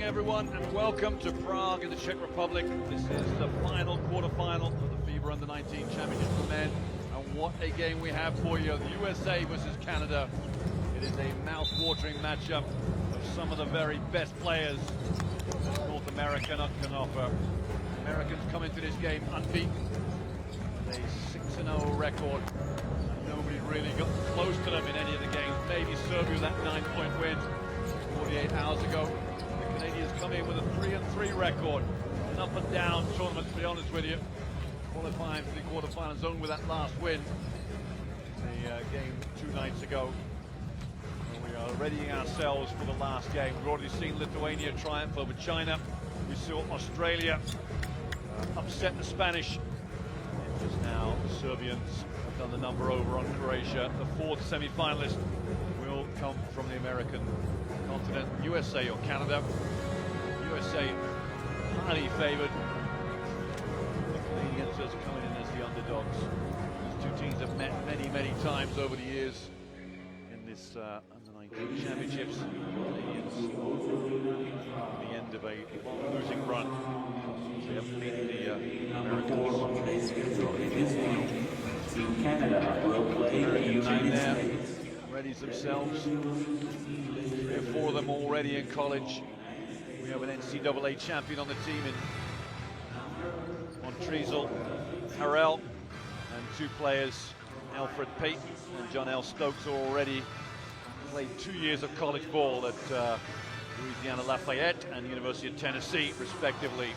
everyone, and welcome to Prague in the Czech Republic. This is the final quarterfinal of the FIBA Under-19 Championship for men. And what a game we have for you. The USA versus Canada. It is a mouth-watering matchup of some of the very best players North America can offer. Americans come into this game unbeaten with a 6-0 record. Nobody really got close to them in any of the games. Maybe Serbia with that 9-point win 48 hours ago. The Canadians come in with a 3-3 record. An up and down tournament, to be honest with you. Qualifying for the quarterfinals only with that last win. The game 2 nights ago. And we are readying ourselves for the last game. We've already seen Lithuania triumph over China. We saw Australia upset the Spanish. Just now, the Serbians have done the number over on Croatia. The fourth semi-finalist will come from the American continent, USA or Canada. USA highly favored. The Canadians are coming in as the underdogs. These two teams have met many times over the years in this Under-19 Championships. The Canadians at the end of a long losing run. They have beaten the Americans. Team Canada will play the United States. Readies themselves. 3 or 4 of them already in college. We have an NCAA champion on the team in Montrezel, Harrell, and 2 players, Alfred Payton and John L. Stokes, are already played 2 years of college ball at Louisiana Lafayette and the University of Tennessee, respectively.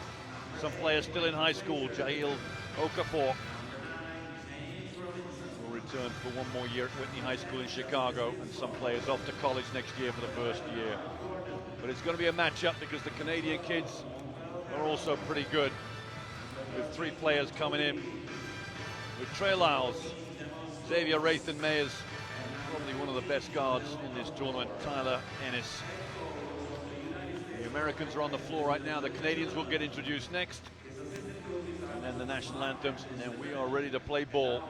Some players still in high school. Jail Okafor will return for 1 more year at Whitney High School in Chicago, and some players off to college next year for the first year. But it's going to be a matchup because the Canadian kids are also pretty good, with 3 players coming in. With Trey Lyles, Xavier Rathan-Mayers, probably one of the best guards in this tournament, Tyler Ennis. The Americans are on the floor right now. The Canadians will get introduced next, and then the national anthems, and then we are ready to play ball.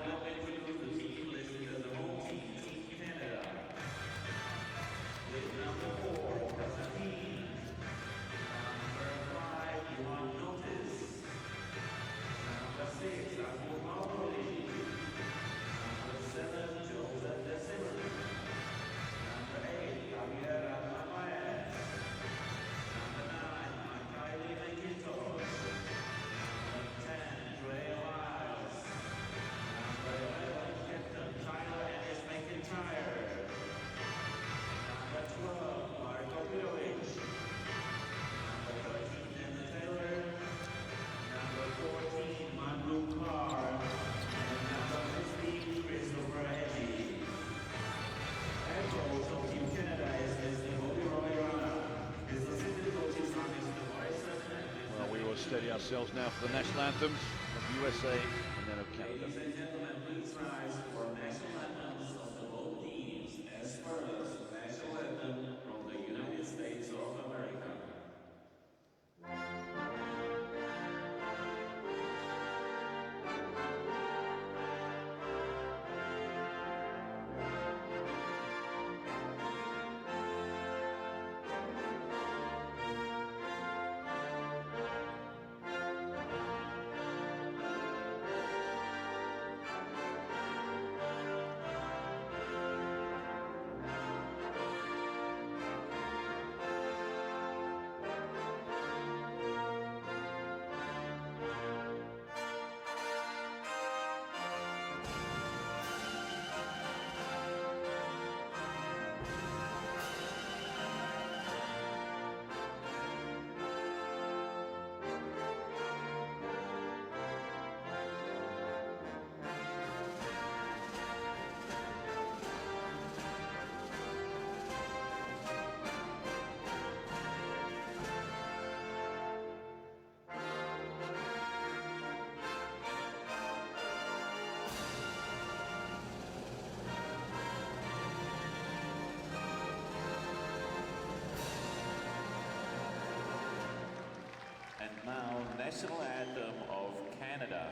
Steady ourselves now for the national anthems of USA and then of Canada. Now, national anthem of Canada.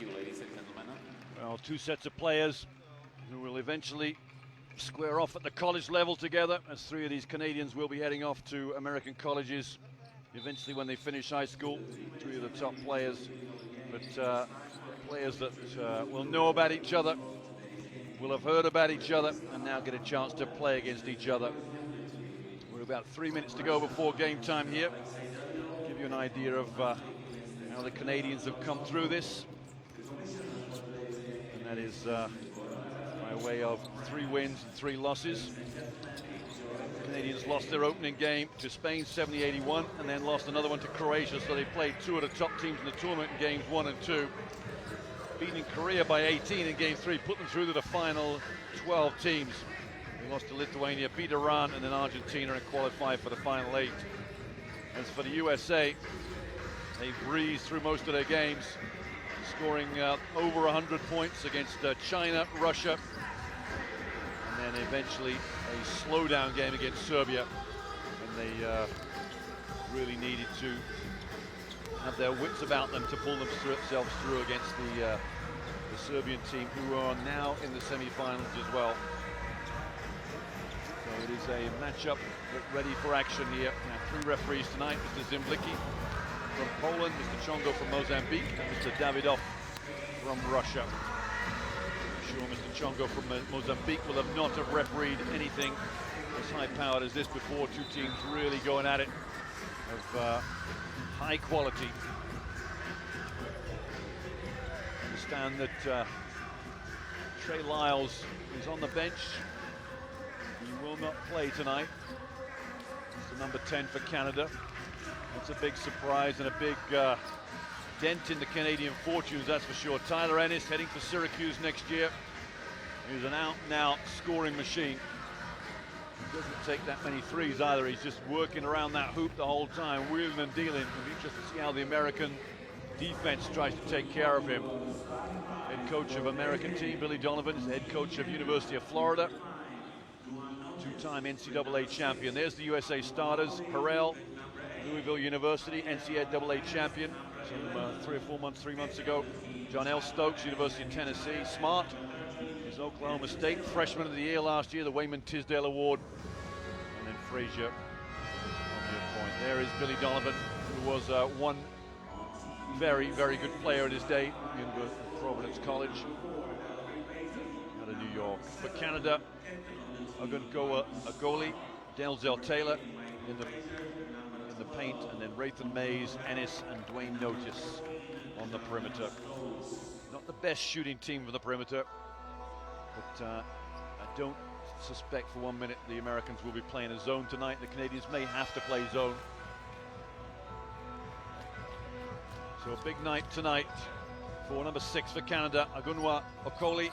you, ladies and gentlemen. Well, two sets of players who will eventually square off at the college level together, as three of these Canadians will be heading off to American colleges eventually when they finish high school. Three of the top players, but players that will know about each other, will have heard about each other, and now get a chance to play against each other. We're about 3 minutes to go before game time here. Give you an idea of how the Canadians have come through this. And that is by way of 3 wins and 3 losses. The Canadians lost their opening game to Spain 70-81 and then lost another one to Croatia, so they played 2 of the top teams in the tournament in games 1 and 2. Beating Korea by 18 in game 3, put them through to the final 12 teams. They lost to Lithuania, beat Iran and then Argentina and qualified for the final 8. As for the USA, they breezed through most of their games, scoring over 100 points against China, Russia, and then eventually a slowdown game against Serbia. And they really needed to have their wits about them to pull themselves through against the Serbian team, who are now in the semi-finals as well. So it is a matchup ready for action here. Now 3 referees tonight: Mr. Zimblicki from Poland, Mr. Chongo from Mozambique, and Mr. Davidov from Russia. I'm sure Mr. Chongo from Mozambique will have not have refereed anything as high-powered as this before. 2 teams really going at it of high quality. Understand that Trey Lyles is on the bench. He will not play tonight. It's the number 10 for Canada. It's a big surprise and a big dent in the Canadian fortunes, that's for sure. Tyler Ennis heading for Syracuse next year. He's an out-and-out scoring machine. He doesn't take that many threes either. He's just working around that hoop the whole time, wheeling and dealing. It'll be interesting to see how the American defense tries to take care of him. Head coach of American team, Billy Donovan, is the head coach of University of Florida. 2-time NCAA champion. There's the USA starters. Harrell, Louisville University, NCAA champion some 3 months ago. John L. Stokes, University of Tennessee. Smart is Oklahoma State, freshman of the year last year, the Wayman Tisdale Award. And then Frazier on the point. There is Billy Donovan, who was one very, very good player in his day, University of Providence College out of New York. For Canada, I'm going to go a goalie, Denzel Taylor in the paint, and then Rathan Mays, Ennis, and Dwayne Notice on the perimeter. Not the best shooting team from the perimeter, but I don't suspect for 1 minute the Americans will be playing a zone tonight. The Canadians may have to play zone. So a big night tonight for number 6 for Canada. Agunwa Okoli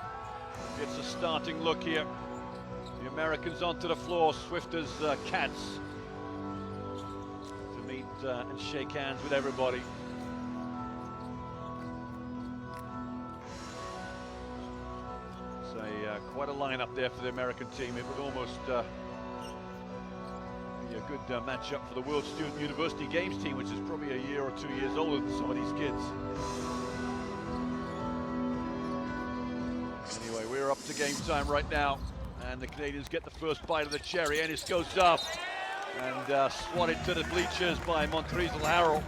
gets a starting look here. The Americans onto the floor, swift as cats, to meet and shake hands with everybody. It's quite a lineup there for the American team. It would almost be a good matchup for the World Student University Games team, which is probably a year or 2 years older than some of these kids. Anyway, we're up to game time right now, and the Canadians get the first bite of the cherry. Ennis goes up and swatted to the bleachers by Montrezl Harrell.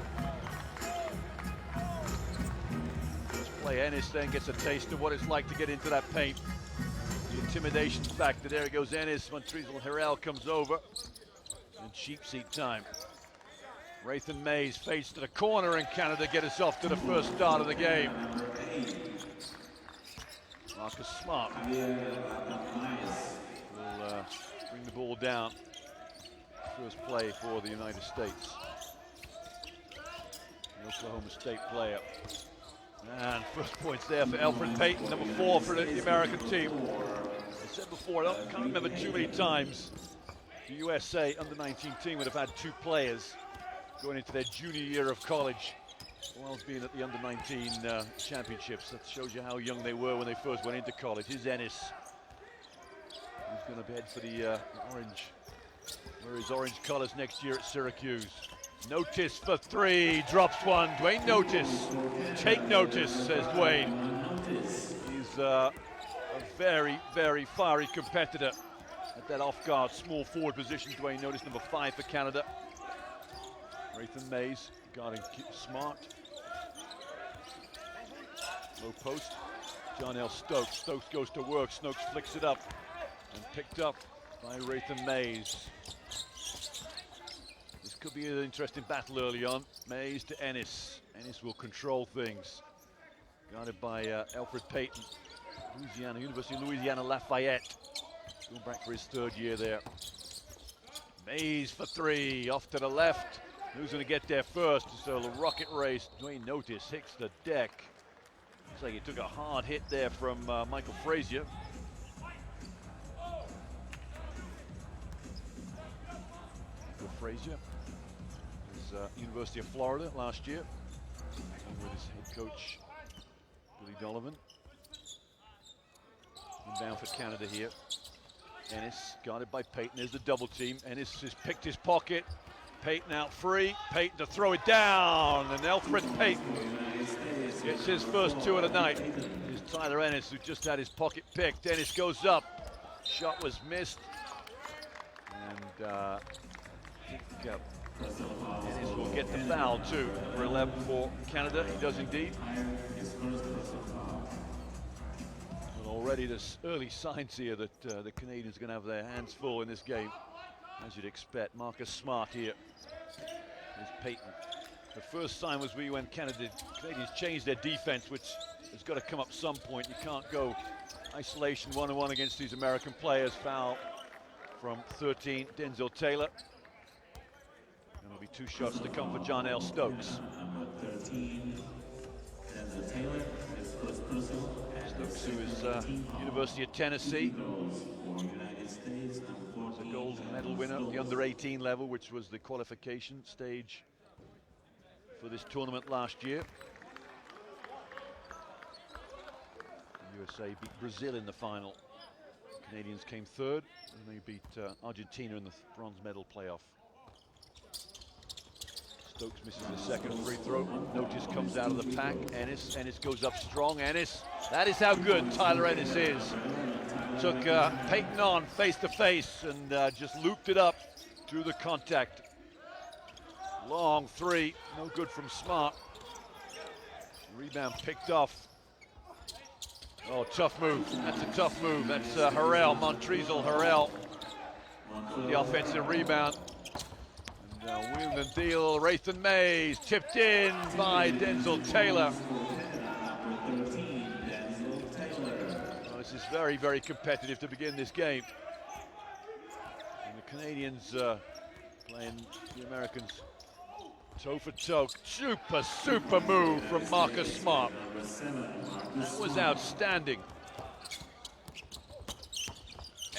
First play, Ennis then gets a taste of what it's like to get into that paint. The intimidation factor. There goes Ennis. Montrezl Harrell comes over. And cheap seat time. Rathan Mays fades to the corner, and Canada get us off to the first start of the game. Marcus Smart will bring the ball down. First play for the United States. The Oklahoma State player. And first points there for Elfrid Payton, number 4 for the American team. I said before, I can't remember too many times the USA under-19 team would have had 2 players going into their junior year of college, whilst being at the under-19 championships. That shows you how young they were when they first went into college. Here's Ennis, who's going to head for the orange, wear his orange colors next year at Syracuse. Notice for three, drops one. Dwayne Notice. Take notice, says Dwayne. He's a very, very fiery competitor at that off-guard small forward position. Dwayne Notice, number 5 for Canada. Raythan Mays guarding Smart. Low post. Jarnell Stokes. Stokes goes to work. Stokes flicks it up and picked up by Raythan Mays. This could be an interesting battle early on. Mays to Ennis. Ennis will control things. Guarded by Alfred Payton. Louisiana, University of Louisiana Lafayette. Going back for his 3rd year there. Mays for three, off to the left. Who's going to get there first? So the rocket race. Dwayne Notice hits the deck. Looks like he took a hard hit there from Michael Frazier. Michael Frazier is University of Florida last year, with his head coach Billy Donovan. Inbound for Canada here. Ennis guarded by Payton. There's the double team. Ennis has picked his pocket. Payton out free. Payton to throw it down. And Alfred Payton gets his first 2 of the night. Here's Tyler Ennis, who just had his pocket picked. Ennis goes up. Shot was missed. And I think Ennis will get the foul too. Number 11 for Canada. He does indeed. Already there's early signs here that the Canadians are going to have their hands full in this game, as you'd expect. Marcus Smart here. There's Payton. The first sign was when Canadians changed their defense, which has got to come up some point. You can't go isolation 1-on-1 against these American players. Foul from 13, Denzel Taylor. And there'll be 2 shots to come for Jarnell Stokes. Number 13, Denzel Taylor, his first personal. Stokes, who is University of Tennessee. He's a gold medal winner at the under-18 level, which was the qualification stage for this tournament last year. The USA beat Brazil in the final. Canadians came 3rd, and they beat Argentina in the bronze medal playoff. Stokes misses the 2nd free throw. Notice comes out of the pack. Ennis goes up strong. Ennis, that is how good Tyler Ennis is. Took Payton on face to face and just looped it up through the contact. Long three, no good from Smart. Rebound picked off. Oh, tough move. That's a tough move. That's Harrell, Montrezel Harrell. The offensive rebound. Wheel and deal, Raythan Mays, tipped in by Denzel Taylor. Oh, this is very, very competitive to begin this game. And the Canadians playing the Americans toe for toe. Super move from Marcus Smart. That was outstanding.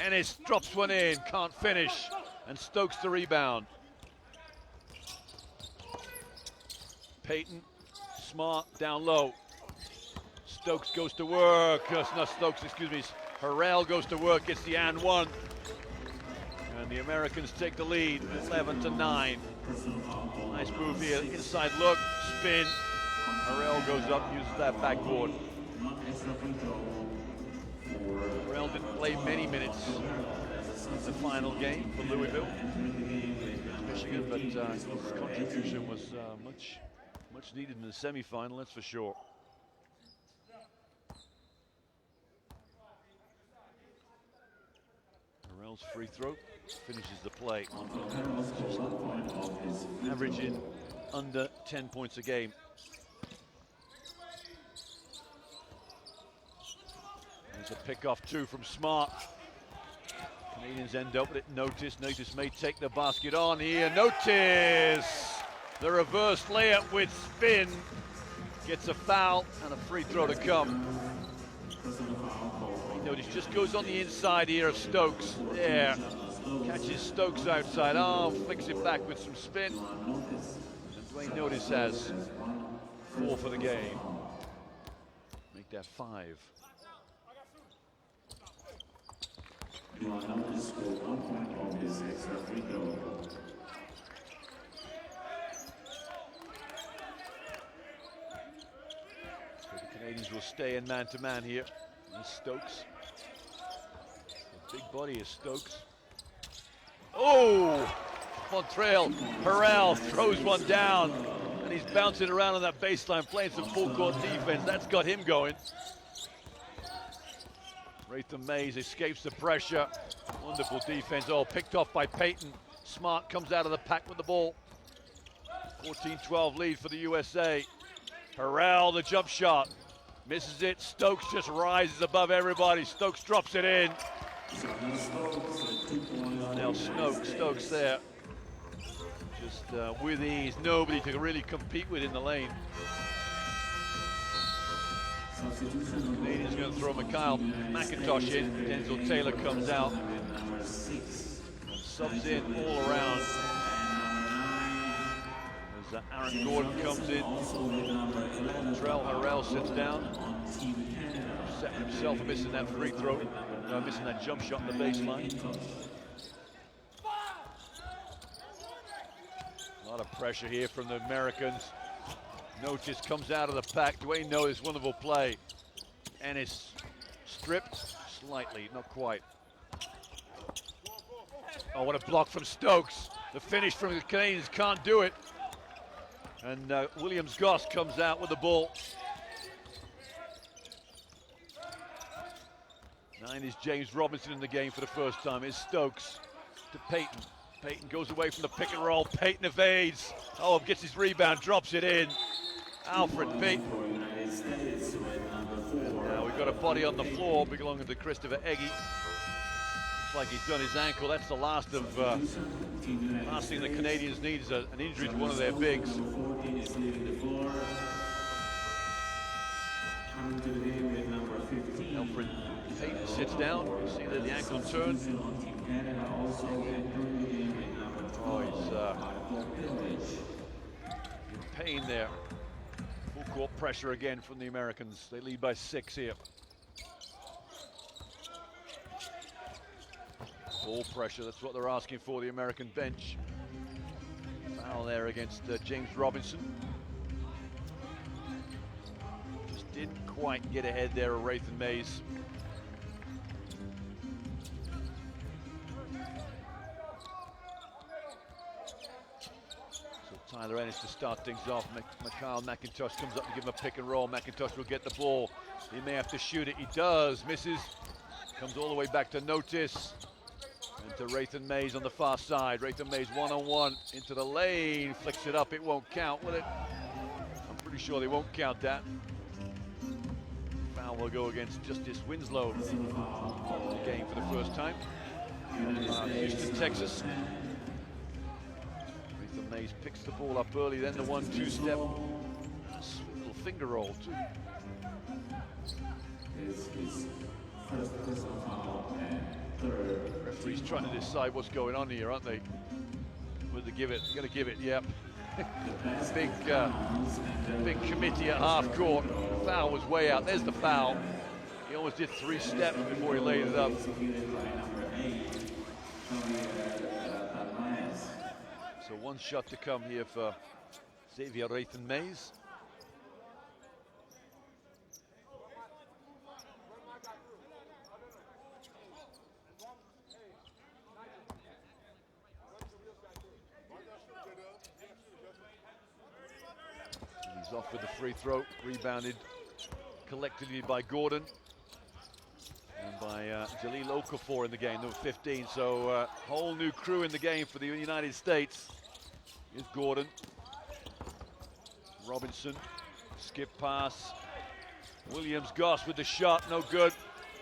Ennis drops one in, can't finish, and Stokes the rebound. Payton, Smart down low. Stokes goes to work. Not Stokes, excuse me. Harrell goes to work, gets the and one. And the Americans take the lead, 11-9. Nice move here, inside look, spin. Harrell goes up, uses that backboard. Harrell didn't play many minutes in the final game for Louisville, Michigan, but his contribution was much needed in the semifinal, that's for sure. Harrell's free throw finishes the play. Averaging under 10 points a game. There's a pick off 2 from Smart. Canadians end up with it. Notice may take the basket on here. Notice! The reverse layup with spin. Gets a foul and a free throw to come. Notice just goes on the inside here of Stokes. There. Catches Stokes outside arm, flicks it back with some spin. And Dwayne Notice has 4 for the game. Make that 5. Notice scored 1 point on his extra free throw. James will stay in man-to-man here. And Stokes. The big body is Stokes. Oh! Montreal, Harrell throws one down. And he's bouncing around on that baseline, playing some full-court defense. That's got him going. Ratham Mays escapes the pressure. Wonderful defense. Oh, picked off by Payton. Smart comes out of the pack with the ball. 14-12 lead for the USA. Harrell, the jump shot. Misses it. Stokes just rises above everybody. Stokes drops it in. Now Stokes there. Just with ease. Nobody to really compete with in the lane. Canadian's going to throw Mikhail McIntosh in. Denzel Taylor comes out. Subs in all around. As Aaron Gordon comes in. Trell Harrell sits down. Setting himself for missing that free throw. Missing that jump shot on the baseline. A lot of pressure here from the Americans. Notice comes out of the pack. Dwayne Notice, wonderful play. Ennis stripped slightly, not quite. Oh, what a block from Stokes. The finish from the Canadians can't do it. And Williams-Goss comes out with the ball. 9 is James Robinson in the game for the first time. It's Stokes to Payton. Payton goes away from the pick and roll. Payton evades. Oh, gets his rebound, drops it in. Alfred Payton. Now we've got a body on the floor belonging to Christopher Egge. Looks like he's done his ankle. That's the last thing the Canadians need is an injury to one of their bigs. Alfred Payton sits down. You see that the ankle turned. Oh, he's in pain there. Full court pressure again from the Americans. They lead by 6 here. Ball pressure, that's what they're asking for, the American bench. Foul there against James Robinson. Just didn't quite get ahead there of Ratham Mays. Tyler Ennis to start things off. Mikhail McIntosh comes up to give him a pick and roll. McIntosh will get the ball. He may have to shoot it. He does. Misses. Comes all the way back to Notice. And to Ratham Mays on the far side. Ratham Mays one-on-one into the lane. Flicks it up. It won't count, will it? I'm pretty sure they won't count that. Foul will go against Justice Winslow in the game for the first time. Houston, Texas. Mays picks the ball up early, then the 1-2 step. Little finger roll too. Referee's trying to decide what's going on here, aren't they? Will they give it? Gonna give it, yep. Big committee at half court. The foul was way out. There's the foul. He almost did 3 steps before he laid it up. So 1 shot to come here for Xavier Ratham Mays. He's off with the free throw, rebounded collectively by Gordon and by Jaleel Okafor in the game, number 15. So whole new crew in the game for the United States. Here's Gordon. Robinson, skip pass. Williams-Goss with the shot, no good.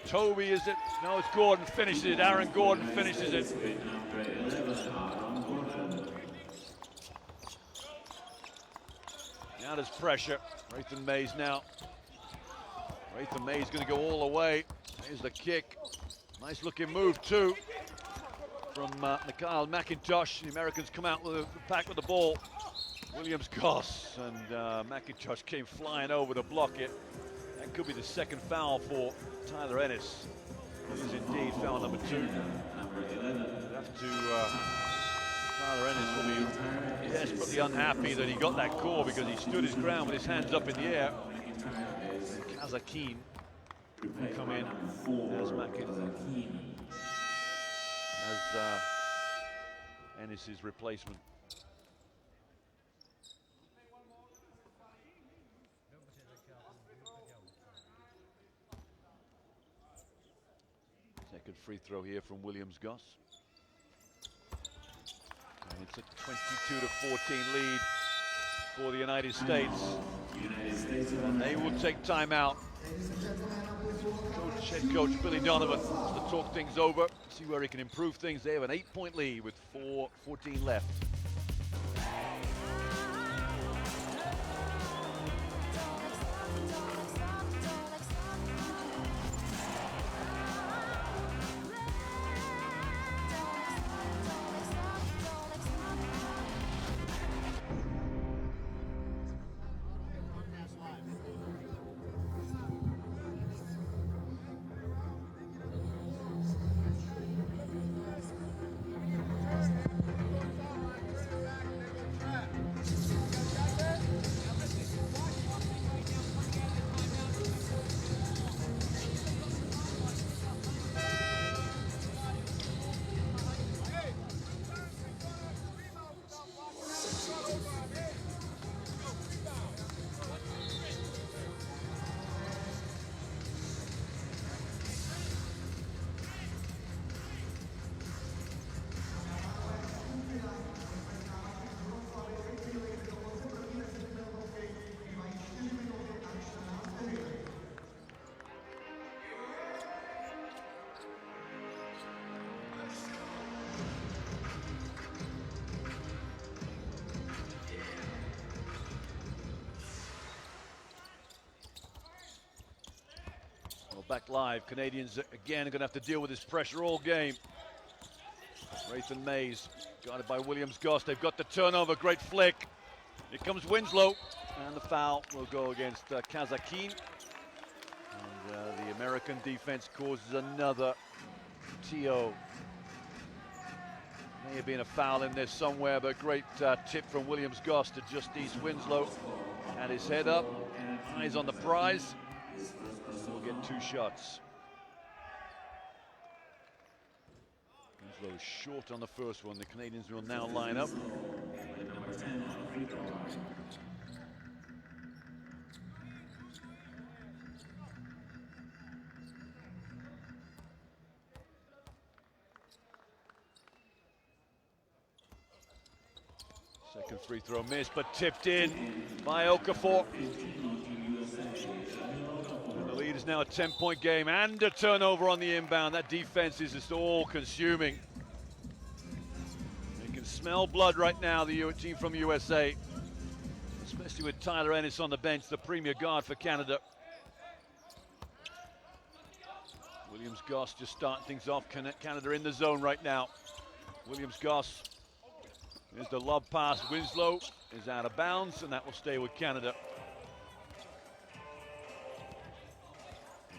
Toby, is it? No, it's Gordon, finishes it. Aaron Gordon finishes it. Now there's pressure. Ratham Mays now. Ratham Mays going to go all the way. Here's the kick. Nice looking move too from Mikhail McIntosh. The Americans come out with the pack with the ball. Williams-Goss and McIntosh came flying over to block it. That could be the 2nd foul for Tyler Ennis. It is indeed foul number 2. Tyler Ennis will be desperately unhappy that he got that call because he stood his ground with his hands up in the air. Kazakin Prepare come in number 4, as Makin, Kazakin. as Ennis's replacement. Second free throw here from Williams-Goss. And it's a 22-14 lead for the United States. And they will take time out. Head coach Billy Donovan wants to talk things over, see where he can improve things. They have an 8-point lead with 4:14 left. Back live, Canadians again are going to have to deal with this pressure all game. Rathan Mays guarded by Williams-Goss. They've got the turnover, great flick. Here comes Winslow, and the foul will go against Kazakin. And the American defense causes another TO. May have been a foul in there somewhere, but great tip from Williams-Goss to just East Winslow. Had his head up, eyes on the prize. We'll get 2 shots. Winslow short on the first one. The Canadians will now line up. Second free throw missed, but tipped in by Okafor. The lead is now a 10-point game and a turnover on the inbound. That defense is just all-consuming. You can smell blood right now, the team from USA, especially with Tyler Ennis on the bench, the premier guard for Canada. Williams-Goss just starting things off. Canada in the zone right now. Williams-Goss, there's the lob pass. Winslow is out of bounds, and that will stay with Canada.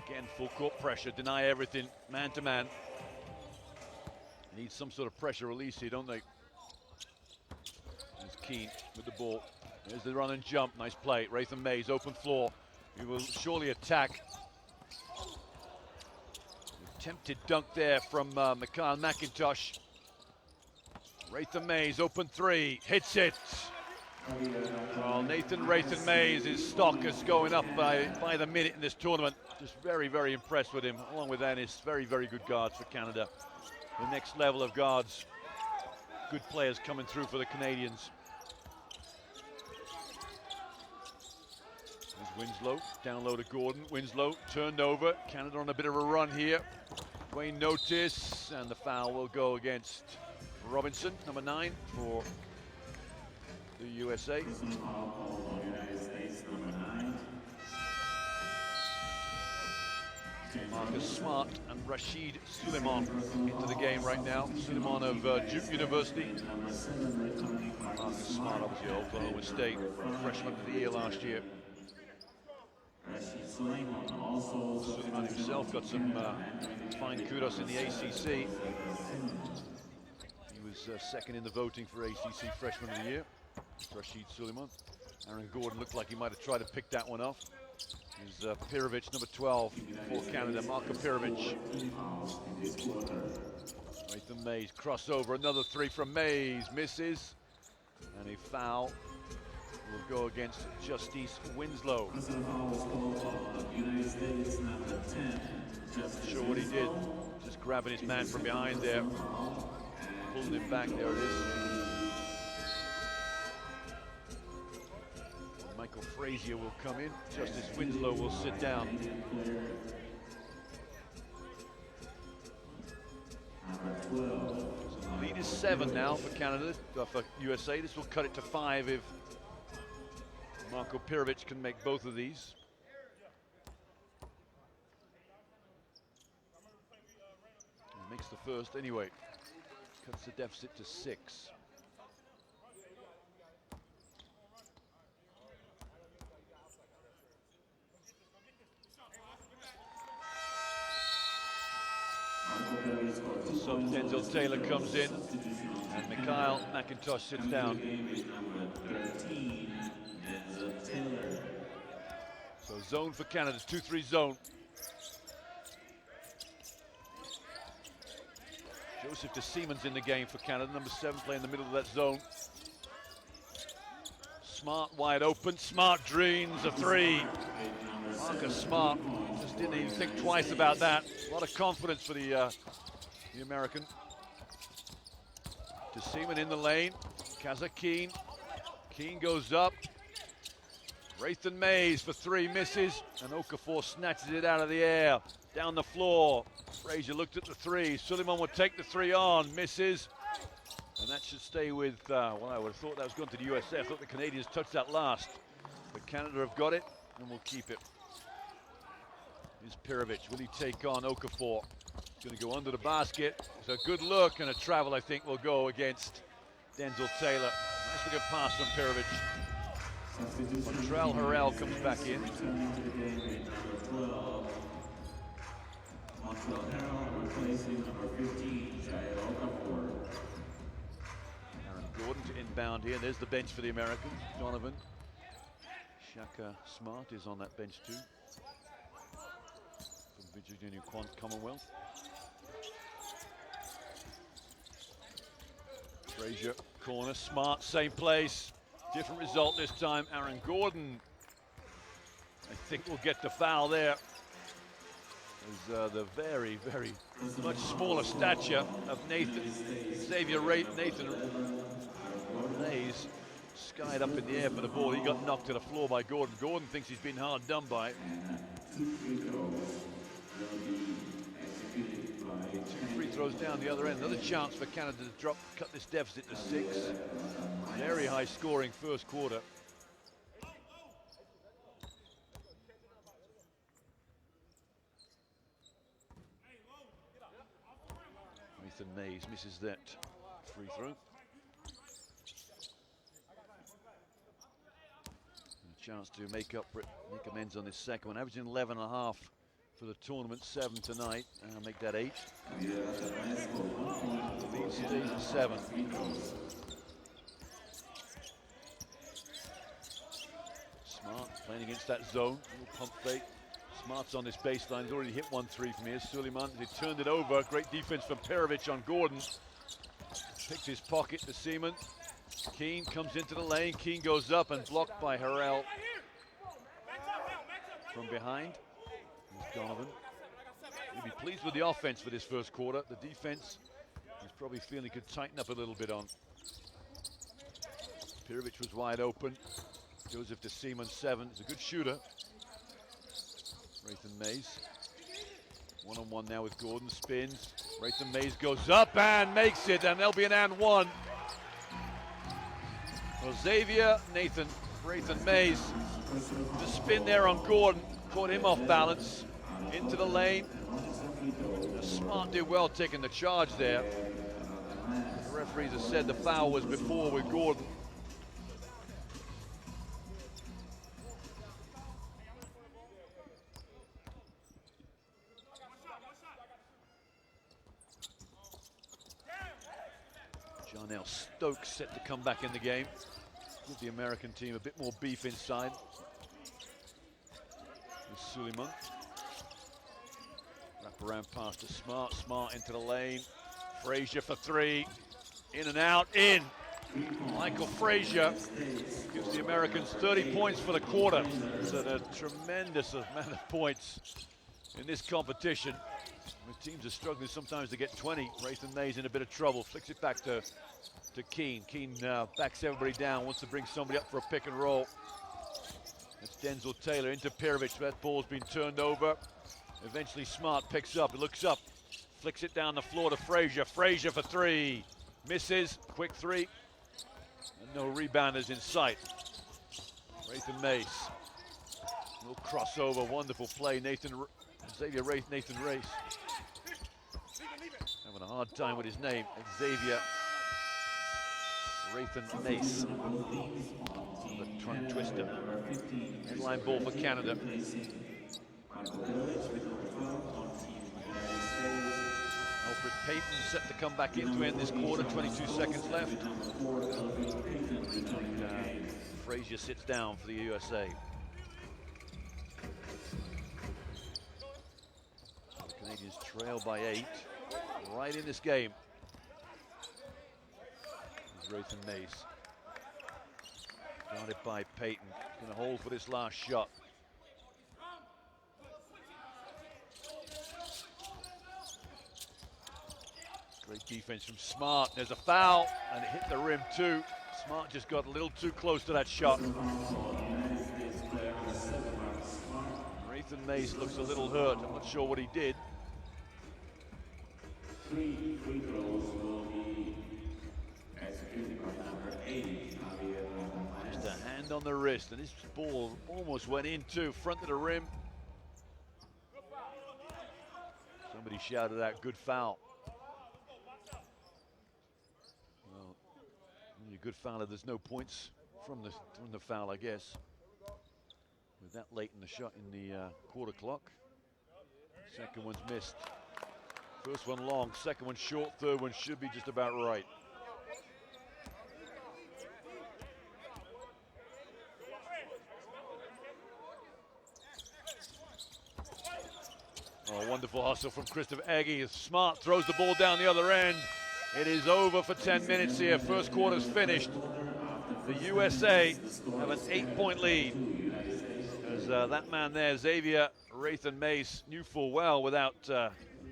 Again, full court pressure, deny everything, man to man. They need some sort of pressure release here, don't they? There's Keane with the ball. There's the run and jump, nice play. Rathan Mays, open floor. He will surely attack. Attempted dunk there from Mikhail McIntosh. Rathan Mays, open three, hits it. Well, Rathan Mays, his stock is going up by the minute in this tournament. Just very, very impressed with him, along with Ennis. Very, very good guards for Canada. The next level of guards. Good players coming through for the Canadians. There's Winslow, down low to Gordon. Winslow turned over. Canada on a bit of a run here. Wayne notice, and the foul will go against Robinson, number 9 for the USA. Marcus Smart and Rashid Suleiman into the game right now. Suleiman of Duke University. Marcus Smart, obviously, Oklahoma State, freshman of the year last year. Suleiman himself got some fine kudos in the ACC. He was second in the voting for ACC Freshman of the Year. Rashid Suleiman. Aaron Gordon looked like he might have tried to pick that one off. Is Pirovic, number 12 for Canada, Marko Pirovic. Nathan Mays, crossover, another three from Mays, misses. And a foul will go against Justice Winslow. United States number 10. Not sure what he did, just grabbing his man from behind there, pulling him back, there it is. Michael Frazier will come in, Justice Winslow will sit down. So the lead is 7 now for Canada, for USA. This will cut it to 5 if Marko Pirovic can make both of these. He makes the first anyway. Cuts the deficit to 6. So Denzel Taylor comes in, and Mikhail McIntosh sits down. So zone for Canada, 2-3 zone. Joseph DeSeaman's in the game for Canada, number 7, playing in the middle of that zone. Smart wide open, Smart dreams a 3. Marcus Smart just didn't even think twice about that. A lot of confidence for the American. DeSeaman in the lane, Kazakeen. Keen goes up. Nathan Mays for 3, misses, and Okafor snatches it out of the air, down the floor. Frazier looked at the 3. Suleiman would take the 3 on, misses, and that should stay with, well, I would have thought that was going to the USA. I thought the Canadians touched that last, but Canada have got it, and will keep it. Here's Pirovic, will he take on Okafor? He's going to go under the basket. It's a good look, and a travel, I think, will go against Denzel Taylor. Nice looking pass from Pirovic. Montreal Harrell comes back in. Montreal Harrell replacing number 15, Okafor. Aaron Gordon to inbound here. There's the bench for the Americans. Donovan. Shaka Smart is on that bench too, from Virginia Commonwealth. Frazier, corner, Smart, same place. Different result this time. Aaron Gordon, I think, will get the foul there. Is the very, very much smaller stature of Xavier Nathan Mays skied up in the air for the ball. He got knocked to the floor by Gordon. Gordon thinks he's been hard done by. 2 free throws down the other end. Another chance for Canada to cut this deficit to 6. Very high scoring first quarter. Nathan Mays misses that free throw. And a chance to make amends on this second one. Averaging 11.5 for the tournament, 7 tonight. Make that 8. The lead stays at 7. Smart playing against that zone. Little pump fake. Smart's on this baseline. He's already hit 1 3 from here. Suleiman, he turned it over. Great defense from Pirovic on Gordon. Picks his pocket to Seaman. Keen comes into the lane. Keen goes up and blocked by Harrell. From behind. Here's Donovan. He'll be pleased with the offense for this first quarter. The defense, he's probably feeling he could tighten up a little bit on. Pirovic was wide open. Joseph DeSeaman, 7. He's a good shooter. Nathan Mays. One-on-one now with Gordon. Spins. Nathan Mays goes up and makes it, and there'll be an and 1. Well, Xavier Nathan Mays. The spin there on Gordon. Caught him off balance. Into the lane. Smart did well taking the charge there. The referees have said the foul was before with Gordon. Jarnell Stokes set to come back in the game. Give the American team a bit more beef inside. Suleiman. Wraparound pass to Smart. Smart into the lane. Frazier for three. In and out. In. Michael Frazier gives the Americans 30 points for the quarter. It's a tremendous amount of points in this competition. The teams are struggling sometimes to get 20. Rathan Mays in a bit of trouble. Flicks it back to Keane. Keane backs everybody down. Wants to bring somebody up for a pick and roll. It's Denzel Taylor into Perovic. That ball's been turned over. Eventually Smart picks up. He looks up. Flicks it down the floor to Frazier. Frazier for three. Misses. Quick three. And no rebounders in sight. Rathan Mays. Little crossover. Wonderful play. Xavier Race. Nathan Race. Having a hard time with his name. Xavier Rathan Mace. The tongue twister. Headline ball for Canada. Alfred Payton set to come back in to end this quarter. 22 seconds left. And Frazier sits down for the USA. The Canadians trail by 8. Right in this game. Rathan Mays. Guarded by Payton. Going to hold for this last shot. Great defense from Smart. There's a foul, and it hit the rim too. Smart just got a little too close to that shot. Rathan Mays looks a little hurt. I'm not sure what he did. 3 free throws will be executed by number 8, Javier. Just a hand on the wrist, and this ball almost went into front of the rim. Somebody shouted out, "Good foul." Well, only a good foul if there's no points from the foul, I guess. With that late in the shot in the quarter clock. Second one's missed. First one long, second one short, third one should be just about right. Oh, wonderful hustle from Christopher Eggy. Smart throws the ball down the other end. It is over for 10 minutes here. First quarter's finished. The USA have an 8-point lead. As that man there, Xavier Rathan Mace, knew full well without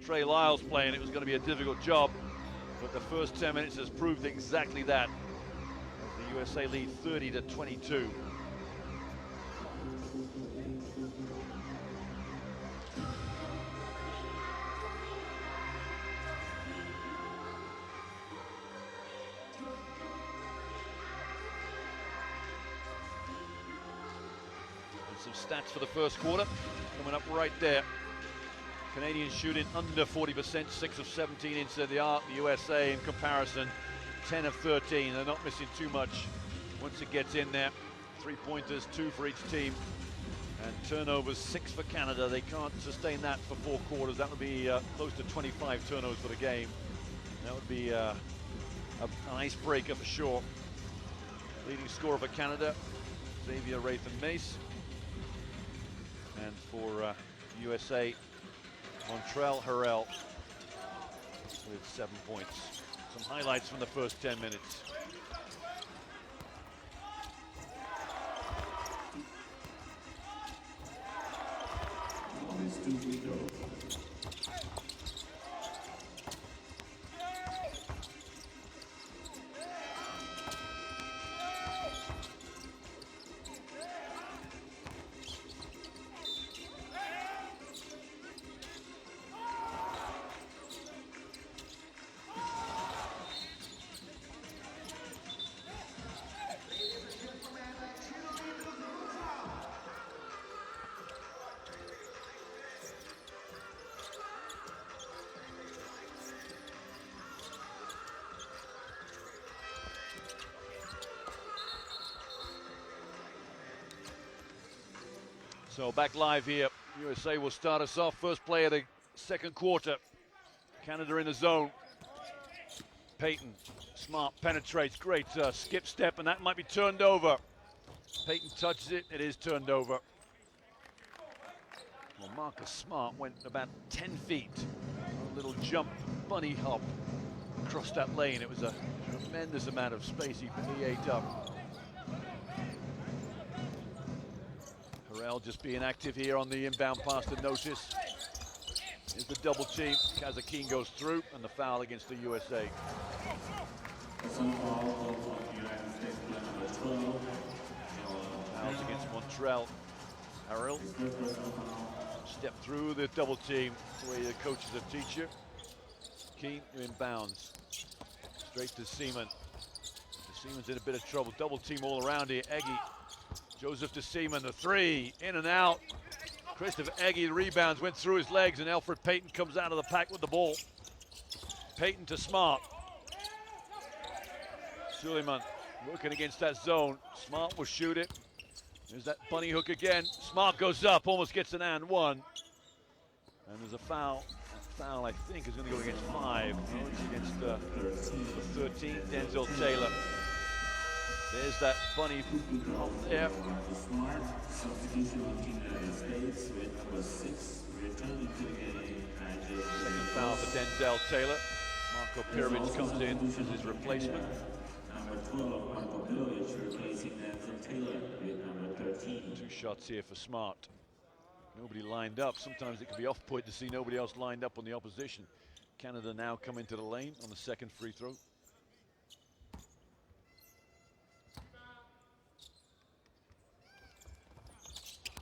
Trey Lyles playing, it was going to be a difficult job, but the first 10 minutes has proved exactly that. The USA lead 30-22. And some stats for the first quarter coming up right there. Canadians shooting under 40%, 6 of 17 inside the arc. The USA in comparison, 10 of 13. They're not missing too much once it gets in there. 3-pointers, 2 for each team. And turnovers, 6 for Canada. They can't sustain that for 4 quarters. That would be close to 25 turnovers for the game. That would be an icebreaker for sure. Leading scorer for Canada, Xavier Rathan Mace. And for USA, Montrell Harrell with 7 points. Some highlights from the first 10 minutes. So back live here. USA will start us off. First play of the second quarter. Canada in the zone. Payton, Smart penetrates. Great skip step, and that might be turned over. Payton touches it. It is turned over. Marcus Smart went about 10 feet. A little jump, bunny hop across that lane. It was a tremendous amount of space he ate up. Harrell just being active here on the inbound pass to Notice. Here's the double team. Kazakine goes through, and the foul against the USA. Fouls against Montreal. Harrell step through the double team, the way the coaches have teach you. Keane inbounds. Straight to Seaman. Seaman's in a bit of trouble. Double team all around here. Eggy. Joseph to Seaman, the three, in and out. Christopher Eggy rebounds, went through his legs, and Alfred Payton comes out of the pack with the ball. Payton to Smart. Suleiman working against that zone. Smart will shoot it. There's that bunny hook again. Smart goes up, almost gets an and one. And there's a foul. That foul, I think, is going to go against 5. No, it's against the 13, Denzel Taylor. There's that bunny off there. Second foul for Denzel Taylor. Marco Pirovic comes in as his replacement. Number 12, Marco Pirovic replacing Denzel Taylor with number 13. 2 shots here for Smart. Nobody lined up. Sometimes it can be off-put to see nobody else lined up on the opposition. Canada now come into the lane on the second free throw.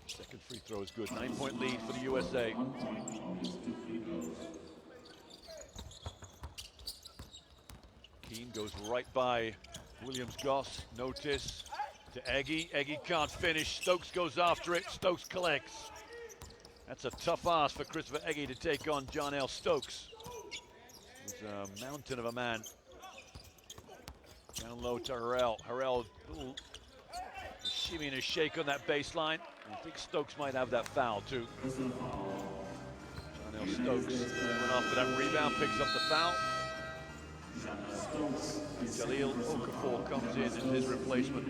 Second free throw is good. 9-point lead for the USA. Keane goes right by Williams-Goss. Notice to Eggy. Eggy can't finish. Stokes goes after it. Stokes collects. That's a tough ask for Christopher Eggy to take on John L. Stokes. He's a mountain of a man. Down low to Harrell. Harrell, little shimmy and a shake on that baseline. I think Stokes might have that foul too. John L. Stokes went after that rebound, picks up the foul. Jaleel Okafor comes in as his replacement.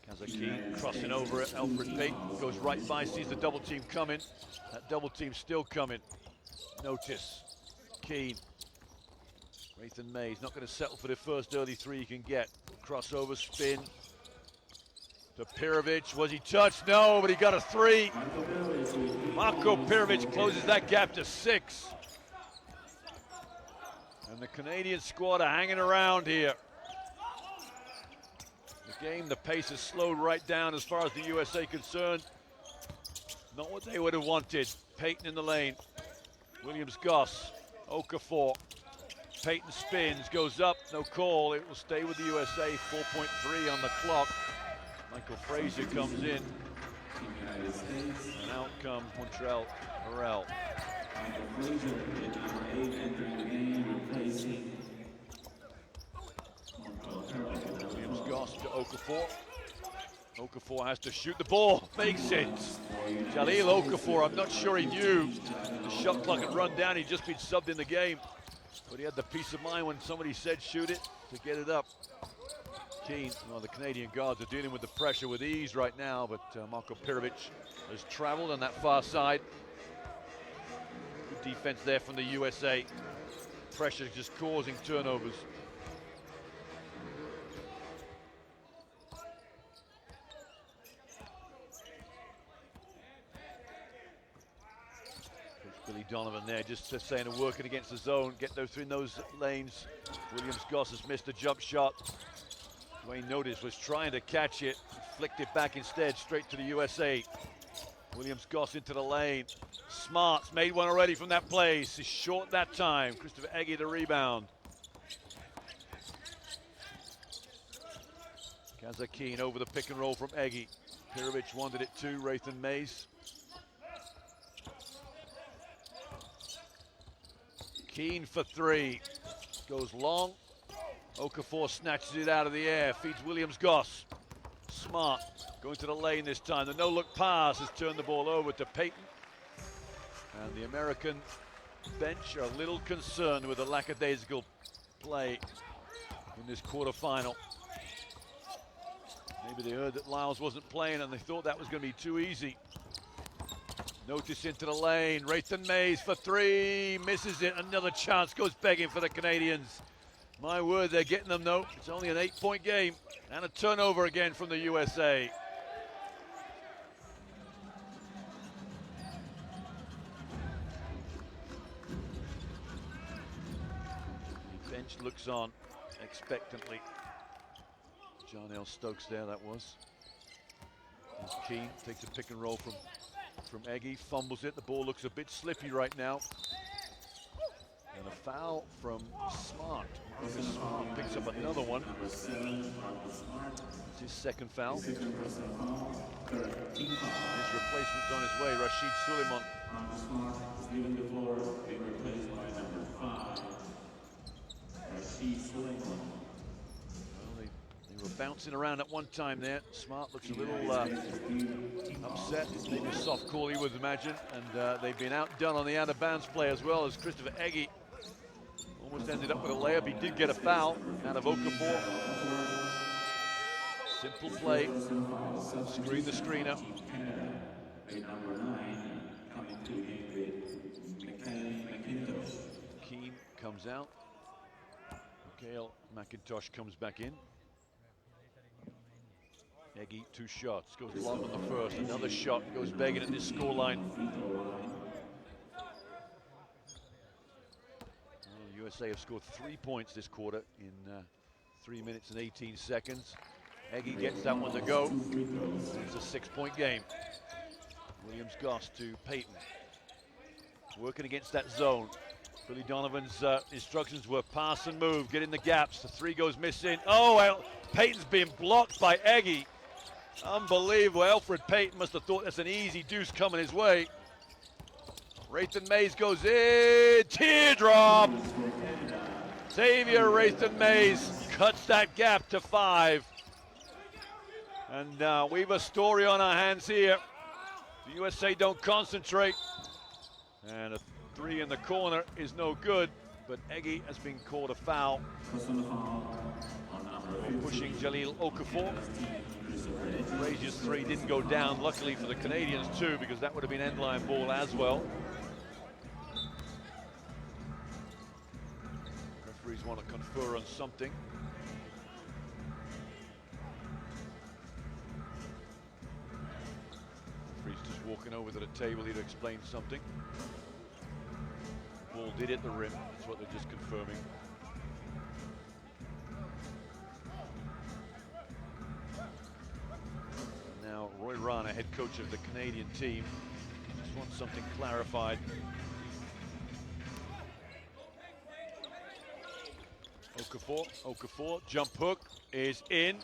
Kazakine crossing over it. Alfred Payton goes right by, sees the double team coming. That double team still coming. Notice. Keane. Nathan Mays not going to settle for the first early 3 he can get. Crossover, spin. To Pirovic. Was he touched? No, but he got a 3. Marco Pirovic closes that gap to 6. And the Canadian squad are hanging around here. The game, the pace has slowed right down as far as the USA concerned. Not what they would have wanted. Payton in the lane. Williams-Goss. Okafor. Payton spins, goes up, no call. It will stay with the USA. 4.3 on the clock. Michael Frazier comes in. And out comes Montreal Harrell. Williams-Goss to Okafor. Okafor has to shoot the ball, makes it. Jaleel Okafor, I'm not sure he knew the shot clock had run down. He'd just been subbed in the game. But he had the peace of mind when somebody said shoot it to get it up. Keane, well, the Canadian guards are dealing with the pressure with ease right now, but Marco Pirovic has traveled on that far side. Good defense there from the USA. Pressure just causing turnovers. Billy Donovan there just saying they're working against the zone, get those through those lanes. Williams-Goss has missed a jump shot. Wayne Notice was trying to catch it, flicked it back instead, straight to the USA. Williams-Goss into the lane. Smart's made one already from that place. He's short that time. Christopher Eggy the rebound. Kazakine over the pick and roll from Eggy. Pirovic wanted it too, Nathan Mays. Keane for 3, goes long. Okafor snatches it out of the air, feeds Williams-Goss. Smart going to the lane this time. The no-look pass has turned the ball over to Payton. And the American bench are a little concerned with the lackadaisical play in this quarterfinal. Maybe they heard that Lyles wasn't playing and they thought that was going to be too easy. Notice into the lane, Rayton Mays for three, misses it. Another chance goes begging for the Canadians. My word, they're getting them though. It's only an 8-point game and a turnover again from the USA. The bench looks on expectantly. John L. Stokes there, that was. Here's Keane, takes a pick and roll from Eggy, fumbles it. The ball looks a bit slippy right now. And a foul from Smart. Marcus Smart picks up another one. It's his second foul. His replacement's on his way, Rashid Suleiman. Leaving the floor, being replaced by number 5, Rashid Suleiman. They were bouncing around at one time there. Smart looks a little upset. Maybe a soft call, he would imagine. And they've been outdone on the out-of-bounds play as well, as Christopher Eggy almost ended up with a layup. He did get a foul out of Okafor. Simple play. Screen the screener. Keane comes out. Mikhail McIntosh comes back in. Eggy, 2 shots, goes long on the first. Another shot goes begging at this scoreline. Well, USA have scored 3 points this quarter in 3 minutes and 18 seconds. Eggy gets that one to go. It's a 6-point game. Williams-Goss to Payton. Working against that zone. Billy Donovan's instructions were pass and move, get in the gaps. The 3 goes missing. Oh, well, Payton's being blocked by Eggy. Unbelievable. Alfred Payton must have thought that's an easy deuce coming his way. Rayton Mays goes in. Teardrop. Xavier Rayton Mays cuts that gap to 5. And we have a story on our hands here. The USA don't concentrate. And a 3 in the corner is no good. But Eggy has been called a foul. Pushing Jahlil Okafor. Frazier's 3 didn't go down, luckily for the Canadians too, because that would have been end-line ball as well. Referees want to confer on something. Referee's just walking over to the table here to explain something. Ball did hit the rim, that's what they're just confirming. Now, Roy Rana, head coach of the Canadian team, just wants something clarified. Okafor, jump hook is in.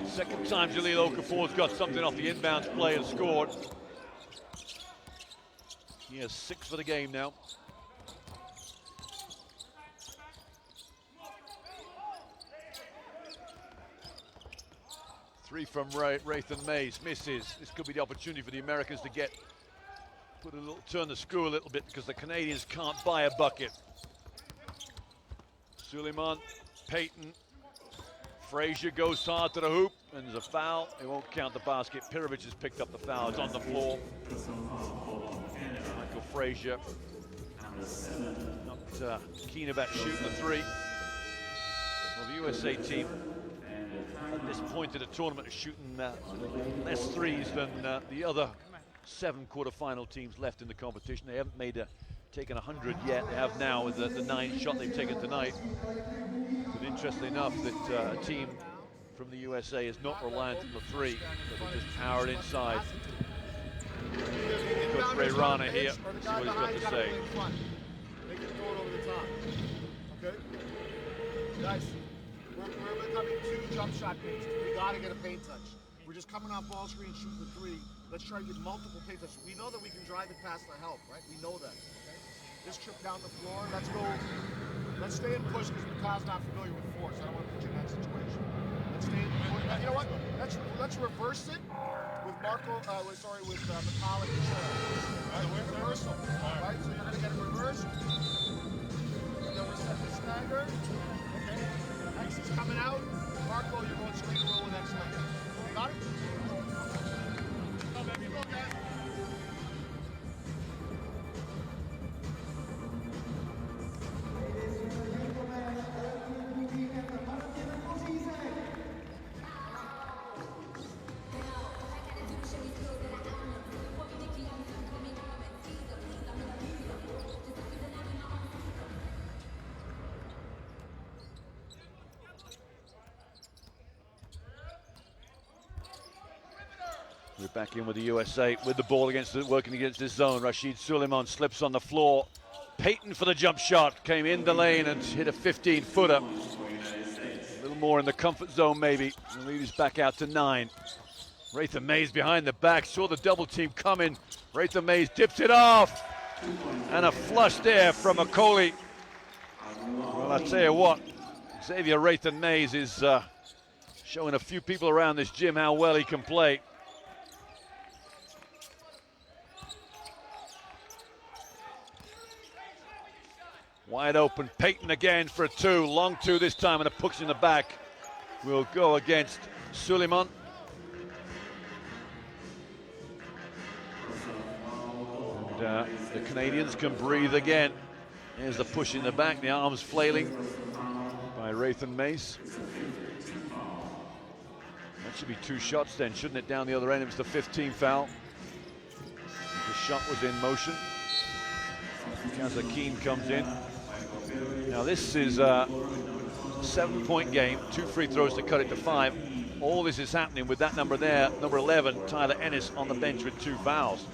Second time Jahlil Okafor's got something off the inbounds play and scored. He has 6 for the game now. Three from Rayton Mays, misses. This could be the opportunity for the Americans to turn the screw a little bit, because the Canadians can't buy a bucket. Suleiman, Payton, Frazier goes hard to the hoop, and there's a foul. It won't count the basket. Pirovic has picked up the foul. It's on the floor. Michael Frazier not keen about shooting the 3. Well, the USA team at this point in the tournament is shooting less 3s than the other 7 quarterfinal teams left in the competition. They haven't taken 100 yet. They have now with the 9 shot they've taken tonight. But interestingly enough, that a team from the USA is not reliant on the 3, but they just power it inside. Coach Ray Rana here. Let's see what he's got to say. They can throw it over the top. Okay? Guys, we're becoming 2 jump shot paints. We gotta get a paint touch. We're just coming off ball screen, shooting the 3. Let's try to get multiple paint touches. We know that we can drive it past the help, right? We know that. Okay? This trip down the floor, let's go. Let's stay in push, because Maka's not familiar with force. I don't want to put you in that situation. Let's stay in push. You know what? Let's reverse it with with Mikal and Michelle. Right? Reversal. Right? So you're gonna get it reversed. And then we're set the stagger. Okay? X is coming out. Marco, you're going screen and roll with X lane. You got it? Come on, baby. Go, guys. We're back in with the USA with the ball working against this zone. Rashid Suleiman slips on the floor. Payton for the jump shot. Came in the lane and hit a 15-footer. A little more in the comfort zone maybe. The lead is back out to 9. Raythan Mays behind the back. Saw the double team coming. Raythan Mays dips it off. And a flush there from Okoli. Well, I tell you what, Xavier Raythan Mays is showing a few people around this gym how well he can play. Wide open, Payton again for a 2, long 2 this time, and a push in the back will go against Suleiman. And the Canadians can breathe again. Here's the push in the back, the arms flailing by Raythan Mays. That should be 2 shots then, shouldn't it, down the other end? It was the 15th foul. The shot was in motion. Kazakeen comes in. Now this is a 7-point game, 2 free throws to cut it to 5. All this is happening with that number there, number 11, Tyler Ennis, on the bench with 2 fouls.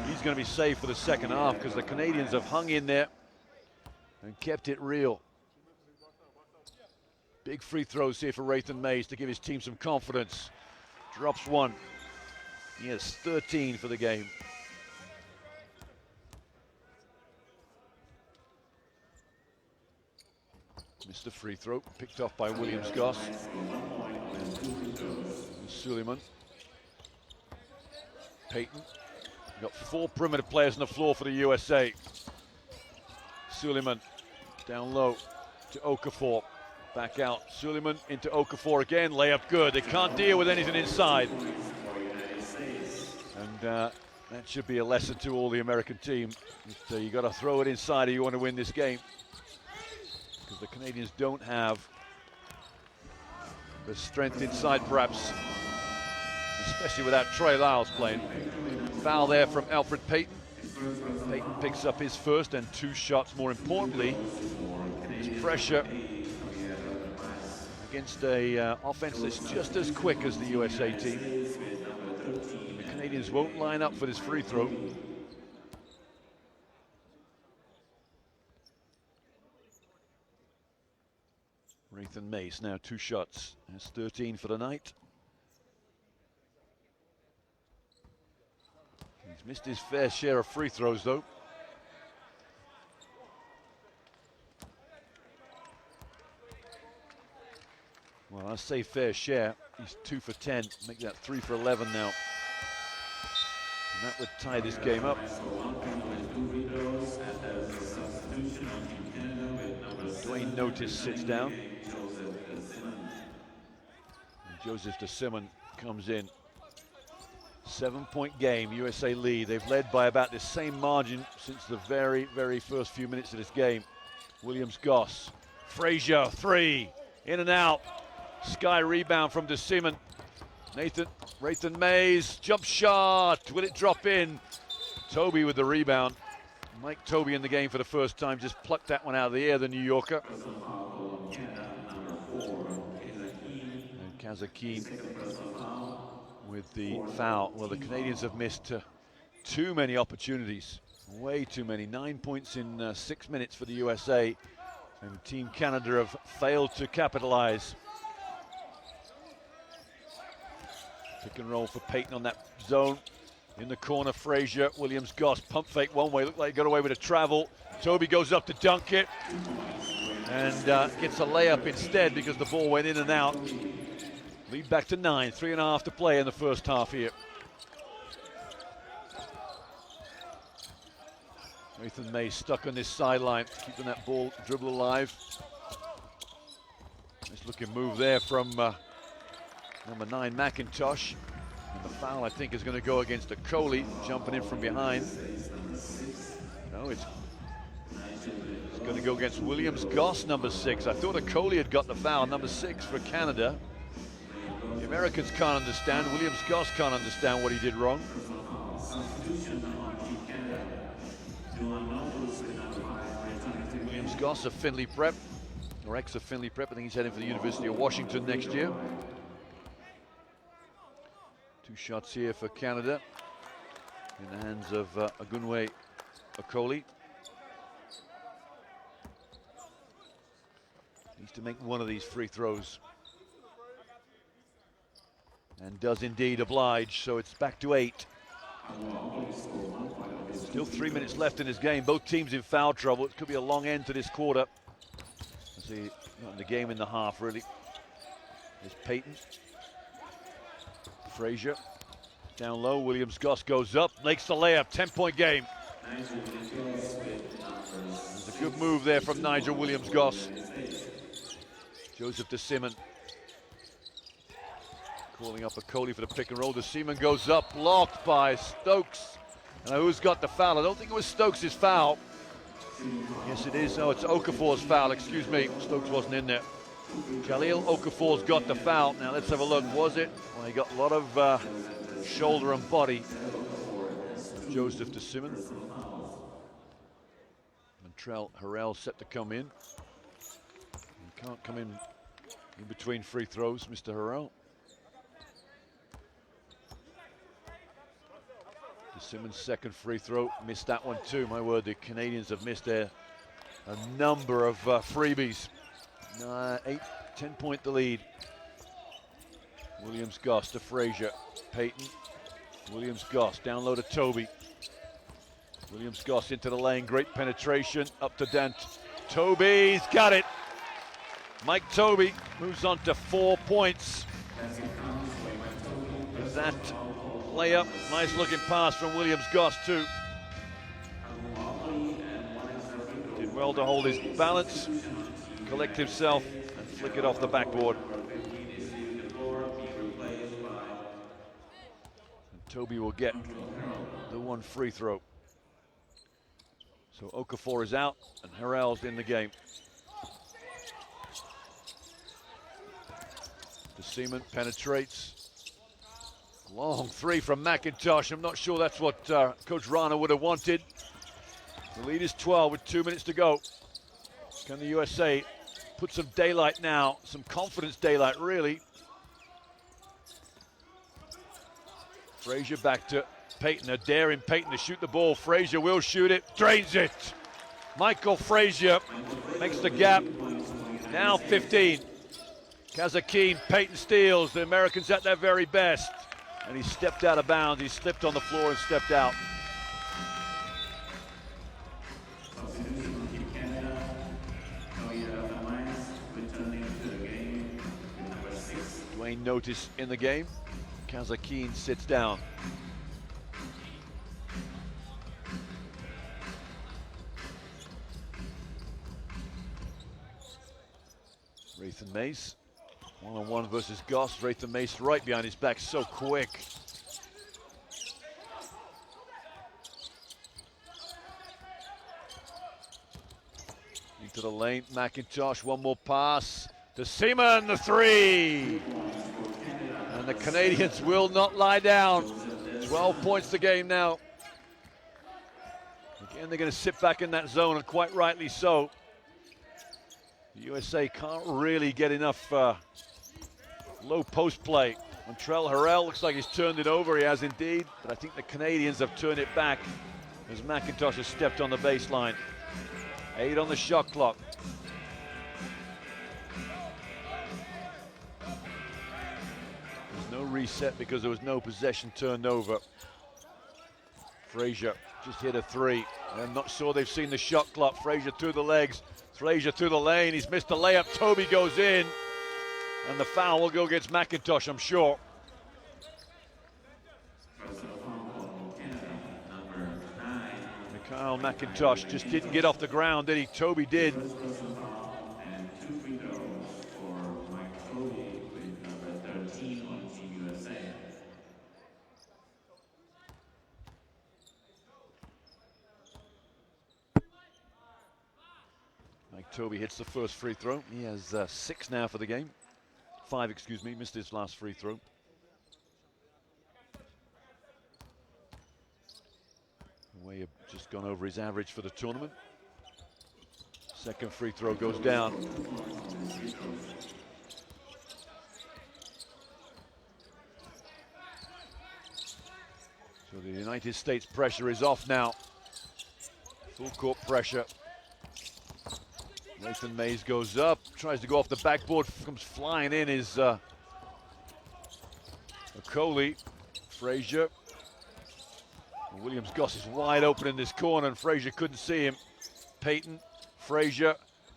He's going to be safe for the second half because the Canadians have hung in there and kept it real. Big free throws here for Raythan Mays to give his team some confidence. Drops 1. He has 13 for the game. Missed the free throw, picked off by Williams-Goss. Suleiman. Payton. Got 4 perimeter players on the floor for the USA. Suleiman down low to Okafor. Back out. Suleiman into Okafor again. Layup good. They can't deal with anything inside. And that should be a lesson to all the American team. You got to throw it inside if you want to win this game. Because the Canadians don't have the strength inside, perhaps, especially without Trey Lyles playing. Foul there from Alfred Payton. Payton picks up his first and 2 shots. More importantly, his pressure against a offense that's just as quick as the USA team. The Canadians won't line up for this free throw. Raythan Mays now 2 shots. That's 13 for the night. He's missed his fair share of free throws though. Well, I say fair share. He's 2 for 10. Make that 3 for 11 now. And that would tie this game up. Dwayne Notice sits down. And Joseph DeSimone comes in. 7-point game, USA lead. They've led by about the same margin since the very, very first few minutes of this game. Williams-Goss. Frazier, 3. In and out. Sky rebound from DeSimone. Raythan Mays, jump shot. Will it drop in? Toby with the rebound. Mike Toby in the game for the first time, just plucked that one out of the air, the New Yorker. And Kazakeen with the foul. Well, the Canadians have missed too many opportunities, way too many. 9 points in 6 minutes for the USA, and Team Canada have failed to capitalize. Pick and roll for Payton on that zone. In the corner, Frazier, Williams-Goss, pump fake one way, looked like he got away with a travel. Toby goes up to dunk it, and gets a layup instead because the ball went in and out. Lead back to 9, 3.5 to play in the first half here. Raythan Mays stuck on this sideline, keeping that ball dribble alive. Nice Looking move there from number 9, McIntosh. And the foul, I think, is going to go against Okoli, jumping in from behind. No, it's going to go against Williams-Goss, number 6. I thought Okoli had got the foul, number 6 for Canada. The Americans can't understand. Williams-Goss can't understand what he did wrong. Williams-Goss of Findlay Prep, or ex of Findlay Prep. I think he's heading for the University of Washington next year. 2 shots here for Canada in the hands of Ogunwe Okoli. Needs to make one of these free throws. And does indeed oblige, so it's back to 8. Still 3 minutes left in this game. Both teams in foul trouble. It could be a long end to this quarter. See, not in the game in the half, really. There's Payton. Frazier. Down low, Williams-Goss goes up, makes the layup, 10-point game. There's a good move there from Nigel Williams-Goss. Joseph DeSimon calling up Okoli for the pick and roll. DeSimon goes up, blocked by Stokes. And who's got the foul? I don't think it was Stokes' foul. Yes, it is. Oh, it's Okafor's foul, excuse me. Stokes wasn't in there. Khalil Okafor's got the foul. Now let's have a look. Was it? Well, he got a lot of shoulder and body. Joseph DeSimon. Montrell Harrell set to come in. He can't come in between free throws, Mr. Harrell. DeSimon's second free throw, missed that one too. My word, the Canadians have missed a number of freebies. 10-point the lead. Williams-Goss to Frazier. Payton. Williams-Goss down low to Toby. Williams-Goss into the lane. Great penetration. Up to Dent. Toby's got it. Mike Toby moves on to 4 points. With that layup. Nice looking pass from Williams-Goss too. Did well to hold his balance, collect himself, and flick it off the backboard. And Toby will get the 1 free throw. So Okafor is out and Harrell's in the game. DeSimon penetrates. Long 3 from McIntosh. I'm not sure that's what Coach Rana would have wanted. The lead is 12 with 2 minutes to go. Can the USA put some daylight now, some confidence daylight really? Frazier back to Payton, a dare in Payton to shoot the ball. Frazier will shoot it, drains it. Michael Frazier makes the gap, now 15. Kazakine, Payton steals, the Americans at their very best. And he stepped out of bounds, he slipped on the floor and stepped out. Dwayne Notice in the game. Kazakine sits down. Rathan Mace. One-on-one versus Goss. Rathan Mace right behind his back, so quick. Into the lane, McIntosh, one more pass. DeSimon, the 3! And the Canadians will not lie down. 12 points to game now. Again, they're going to sit back in that zone, and quite rightly so. The USA can't really get enough low post play. Montrell Harrell looks like he's turned it over. He has indeed, but I think the Canadians have turned it back as McIntosh has stepped on the baseline. 8 on the shot clock. There's no reset because there was no possession turned over. Frazier just hit a 3. I'm not sure they've seen the shot clock. Frazier through the legs. Frazier through the lane. He's missed the layup. Toby goes in. And the foul will go against McIntosh, I'm sure. Mikhail McIntosh just didn't get off the ground, did he? Toby did. Toby hits the first free throw. He has 6 now for the game. 5, excuse me, missed his last free throw. Way just gone over his average for the tournament. Second free throw goes down. So the United States pressure is off now. Full court pressure. Nathan Mays goes up, tries to go off the backboard, comes flying in is Okoli. Frazier. Williams Goss is wide open in this corner and Frazier couldn't see him. Payton, Frazier,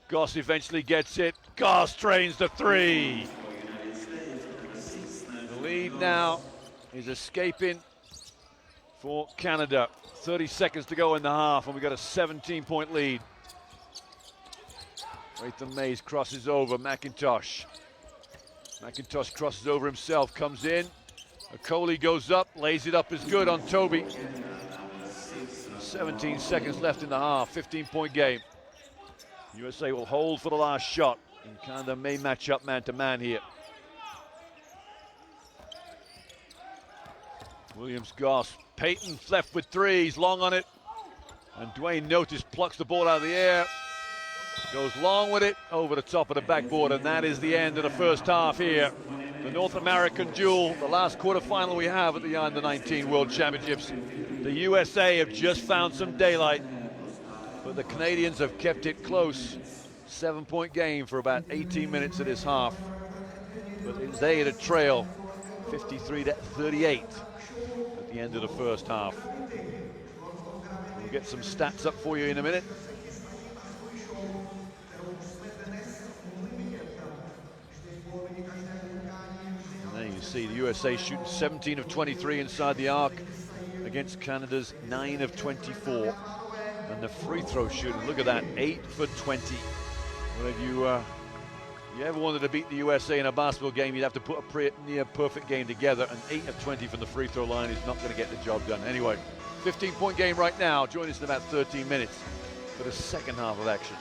Goss eventually gets it. Goss drains the 3. The lead now is escaping for Canada. 30 seconds to go in the half and we got a 17-point lead. Nathan Mays crosses over McIntosh. McIntosh crosses over himself, comes in. Okoli goes up, lays it up is good on Toby. 17 seconds left in the half, 15-point game. USA will hold for the last shot, and Canada may match up man-to-man here. Williams Goss, Payton left with 3, he's long on it. And Dwayne Notice plucks the ball out of the air. Goes long with it, over the top of the backboard, and that is the end of the first half here. The North American duel, the last quarterfinal we have at the Under-19 World Championships. The USA have just found some daylight, but the Canadians have kept it close. 7-point game for about 18 minutes of this half. But they had a trail, 53-38 at the end of the first half. We'll get some stats up for you in a minute. See the USA shooting 17 of 23 inside the arc against Canada's 9 of 24. And the free throw shooting, look at that, 8 for 20. Well, if you ever wanted to beat the USA in a basketball game, you'd have to put a near perfect game together, and 8 of 20 from the free throw line is not going to get the job done. Anyway, 15-point game right now. Join us in about 13 minutes for the second half of action.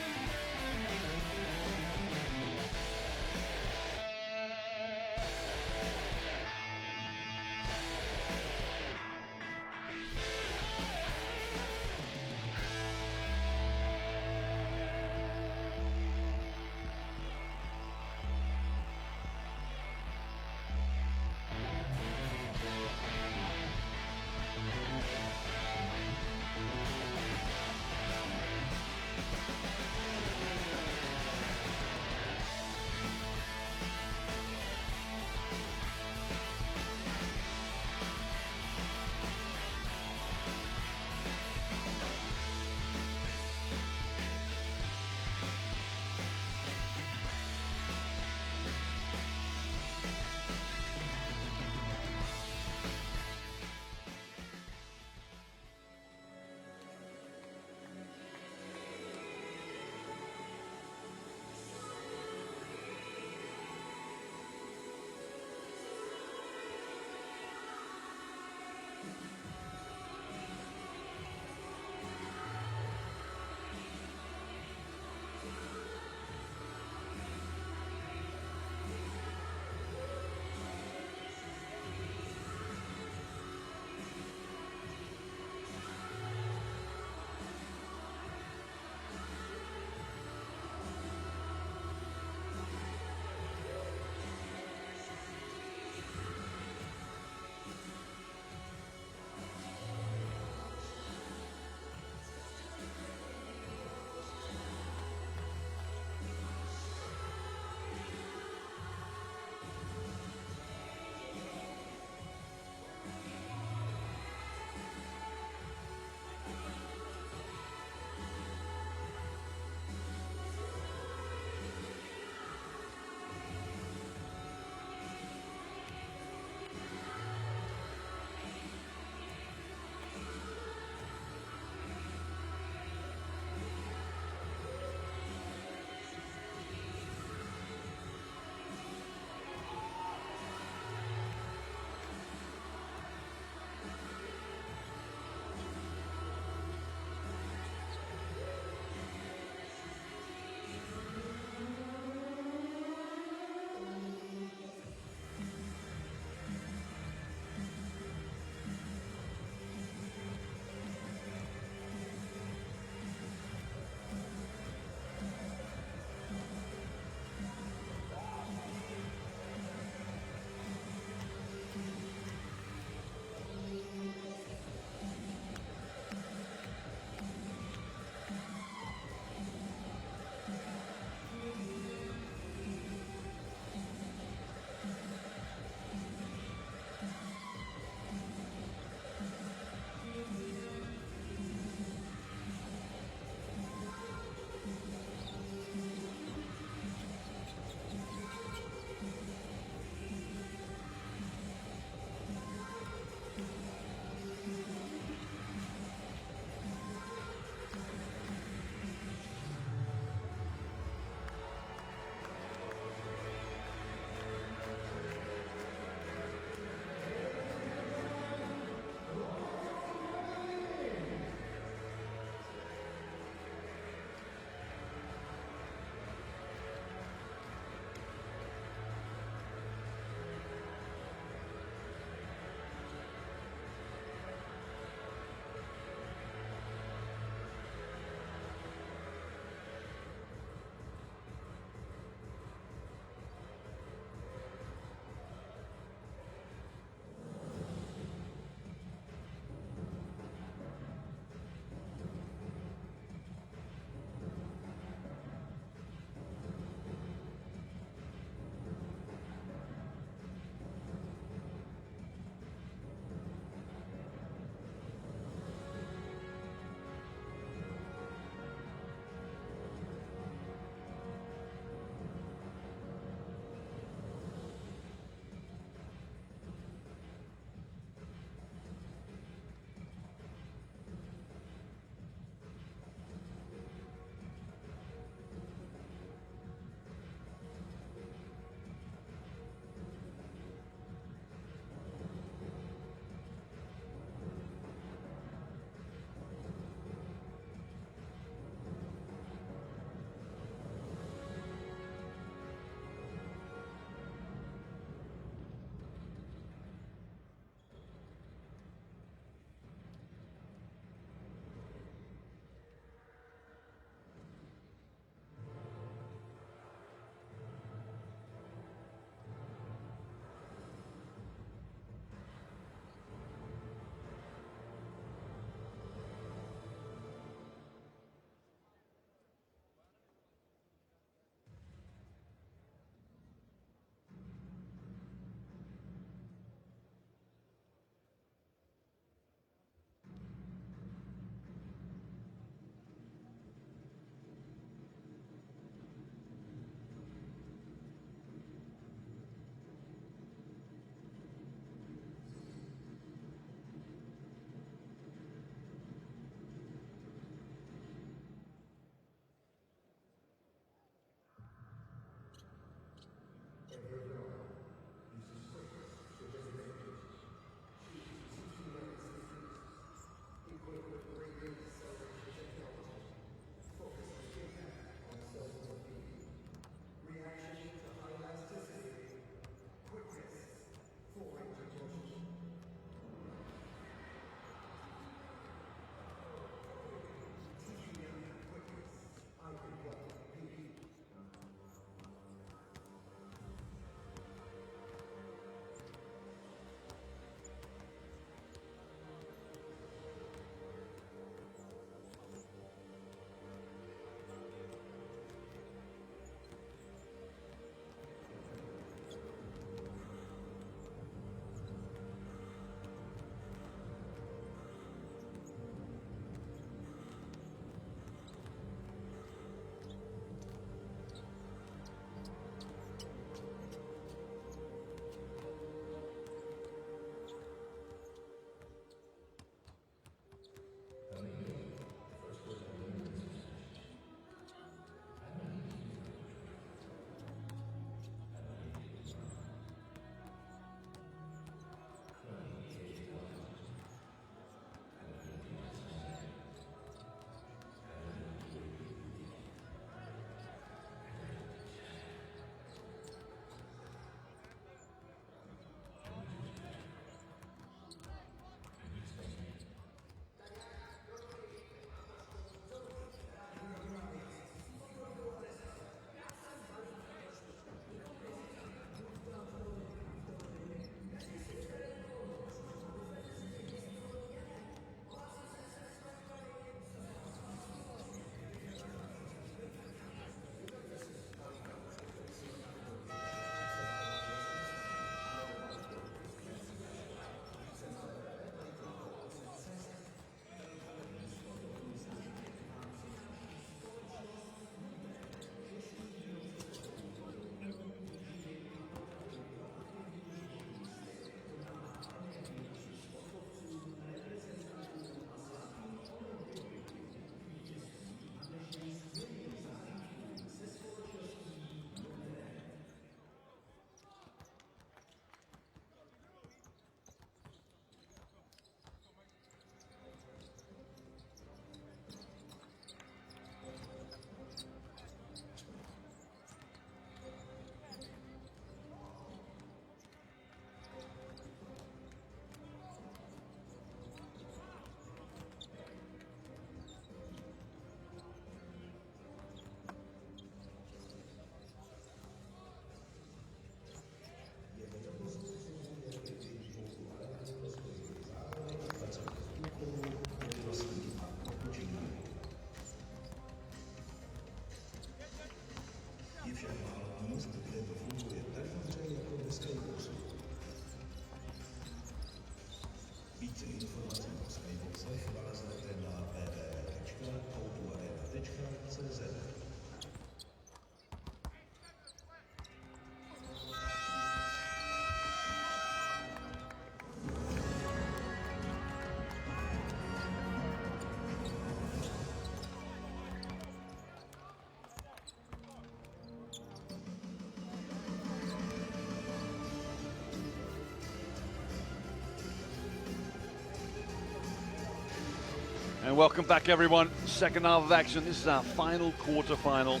And welcome back, everyone. Second half of action. This is our final quarter-final